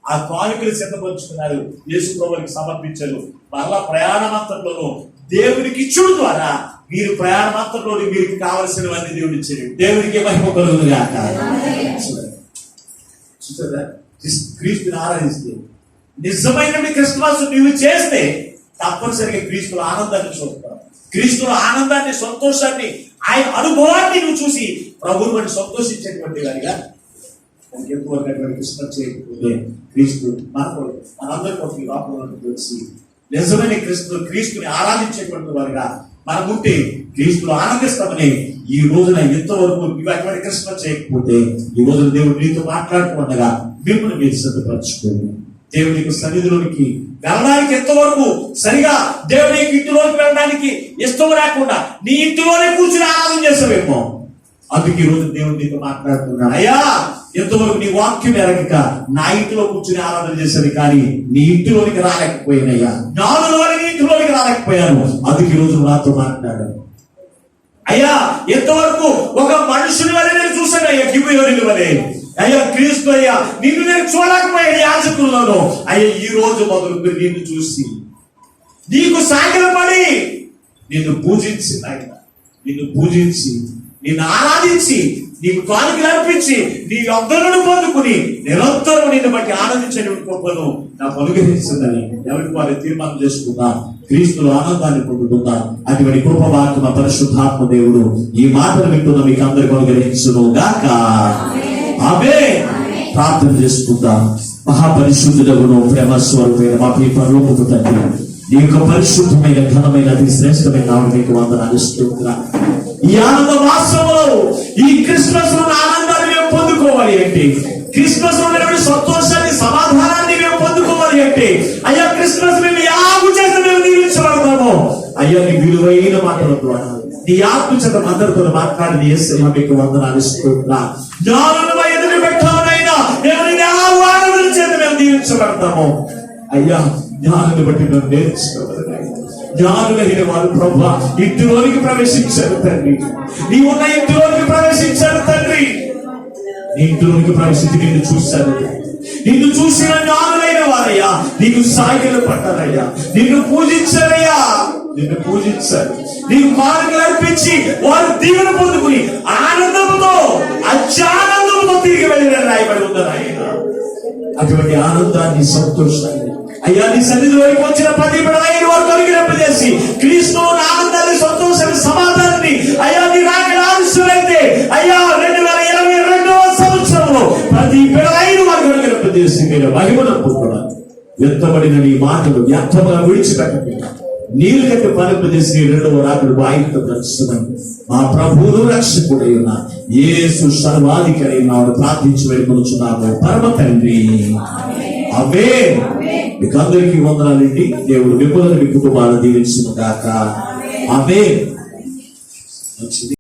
ఆ కానుకలు సిద్ధపరుచుకున్నారు, యేసు ప్రభువుకి సమర్పించారు. మరలా ప్రయాణమంతట్లోనూ దేవునికి ఇచ్చుడు ద్వారా మీరు ప్రయాణమంతట్లో మీకు కావలసినవన్నీ దేవుడు ఇచ్చారు. దేవునికి మహిమ కలుగునుగాక. చూసారా? క్రీస్తుని ఆరాధిస్తే నిజమైన క్రిస్మస్ నువ్వు చేస్తే తప్పనిసరిగా క్రీస్తుల ఆనందాన్ని చూస్తావు. క్రీస్తుల ఆనందాన్ని, సంతోషాన్ని, ఆయన అనుభవాన్ని నువ్వు చూసి ప్రభువుని బట్టి సంతోషించేటువంటి వారిగా ఎక్కువటువంటి క్రిస్మస్ చేయకపోతే క్రీస్తు మనందరి కోసం ఈ లోకంలో తెలిసి నిజమైన క్రీస్తుని ఆరాధించేటువంటి వారిగా మనం ఉంటే క్రీస్తులు ఆనందిస్తామని ఈ రోజున ఎంతవరకు అటువంటి క్రిస్మస్ చేయకపోతే ఈ రోజున దేవుడు నీతో మాట్లాడుతుండగా మిమ్మల్ని మీరు సిద్ధపరచుకోండి. దేవునికి సన్నిధిలోనికి వెళ్ళడానికి ఎంతవరకు సరిగా దేవుని ఇంటిలోకి వెళ్ళడానికి ఇష్టం లేకుండా నీ ఇంటిలోనే కూర్చుని ఆరాధన చేస్తావేమో. అందుకే ఈ రోజు దేవుడు నీతో మాట్లాడుతున్నాడు. అయ్యా ఎంతవరకు నీ వాక్యం ఎరగక నా ఇంటిలో కూర్చుని ఆరాధన చేసేది, కానీ నీ ఇంటిలోనికి రాలేకపోయినయ్యా, నాలుగులోని నీ ఇంటిలోనికి రాలేకపోయాను. అందుకే ఈ రోజు నాతో మాట్లాడాను. అయ్యా ఎంతవరకు ఒక మనుషుని వల్ల నేను చూసానయ్యా, గిబియోని వలె. అయ్యా క్రీస్తు అయ్యా నిన్ను నేను చూడకపోయాను యాజకుల్లోనూ. అయ్యా ఈ రోజు మొదలు నిన్ను చూసి నీకు సాగిలపడి నిన్ను పూజించి, ఆయన నిన్ను పూజించి, నిన్ను ఆరాధించి, నీకు కానుకలు అర్పించి, నీ అందరూ పొందుకుని నిరంతరం నిన్ను బట్టి ఆనందించేటువంటి కృపను నాకు అనుగ్రహిస్తుందని ఎవరికి వారు తీర్మానం చేసుకుందాం. క్రీస్తులో ఆనందాన్ని పొందుకుందాం. అటువంటి కృపవాక్య పరిశుద్ధాత్మ దేవుడు ఈ మాటలు వింటున్న మీకు అందరికీ అనుగ్రహించును గాక. ఆమేన్. ప్రార్థన చేసుకుందాం. మహాపరిశుద్ధుడగును ప్రేమ స్వరూపైన మా పరలోకపు తండ్రి, నీ యొక్క పరిశుద్ధమైన ఘనమైన అతి శ్రేష్టమైన నామమునకు మీకు వందనాలు స్తుతులు. ఈ ఆనంద మాసంలో ఈ క్రిస్మస్ లో ఆనందాన్ని మేము పొందుకోవాలి అంటే, క్రిస్మస్ లో సంతోషాన్ని, సమాధానాన్ని మేము పొందుకోవాలి అంటే, అయ్యా క్రిస్మస్ మేము యాగు చేత మేము దీవించబడతాము. అయ్యా నీ విలువైన మాటల ద్వారా నీ ఆత్మ చేత అందరితో మాట్లాడి మీకు వందనాలు ఇస్తున్నా. జ్ఞానులమై ఎదురు పెట్టాలైనా ఆనందం చేత మేము దీవించబడతాము. అయ్యా జ్ఞానాన్ని బట్టి మేము నేర్చుకోవాలి. జ్ఞానులైన వారు ప్రభా ఇంటిలోనికి ప్రవేశించారు తండ్రి. నీ ఉన్న ఇంటిలోనికి ప్రవేశించారు తండ్రి. నీ ఇంటిలోనికి ప్రవేశించి నిన్ను చూశారు. నిన్ను చూసిన జ్ఞానులైన వారయ్యా నీకు సాగిలు పట్టారయ్యా, నిన్ను పూజించారయ్యా, నిన్ను పూజించారు. నీకు కానుకలు అర్పించి వారు దీవెన పొందుకుని ఆనందంతో, అత్యానందంతో తిరిగి వెళ్ళిన రాయబడి ఉందని ఆయన. అటువంటి ఆనందాన్ని, సంతోషాన్ని అయ్యా నీ సన్నిధిలోకి వచ్చిన ప్రతి బిడ్డలైన వారు కలిగినప్పచేసి క్రీస్తు ఆనందాన్ని, సంతోషాన్ని, సమాధానాన్ని అయ్యా నీ రాకడ ఆలస్యమైతే అయ్యా 2022వ సంవత్సరంలో ప్రతి బిడ్డలైన వారు కలిగినప్పచేసి మీరు మహిమను పొందుకున్నారు. వ్యర్థపడిన నీ మాటలు వ్యర్థముగా విడిచిపెట్టకుండా నీళ్ళు కట్టి పనింపజేసి రెండవ రాకడు వాయిద్యం రక్షించమని మా ప్రభువును రక్షకుడై ఉన్న యేసు సర్వాధికారి నామమున ప్రార్థించి వేడుకొనుచున్నాము పరమ తండ్రి. ఆమేన్. మీకు అందరికీ వందనాలండి. దేవుడు మిమ్మల్ని మీ కుటుంబాలను దీవించును గాక. ఆమేన్.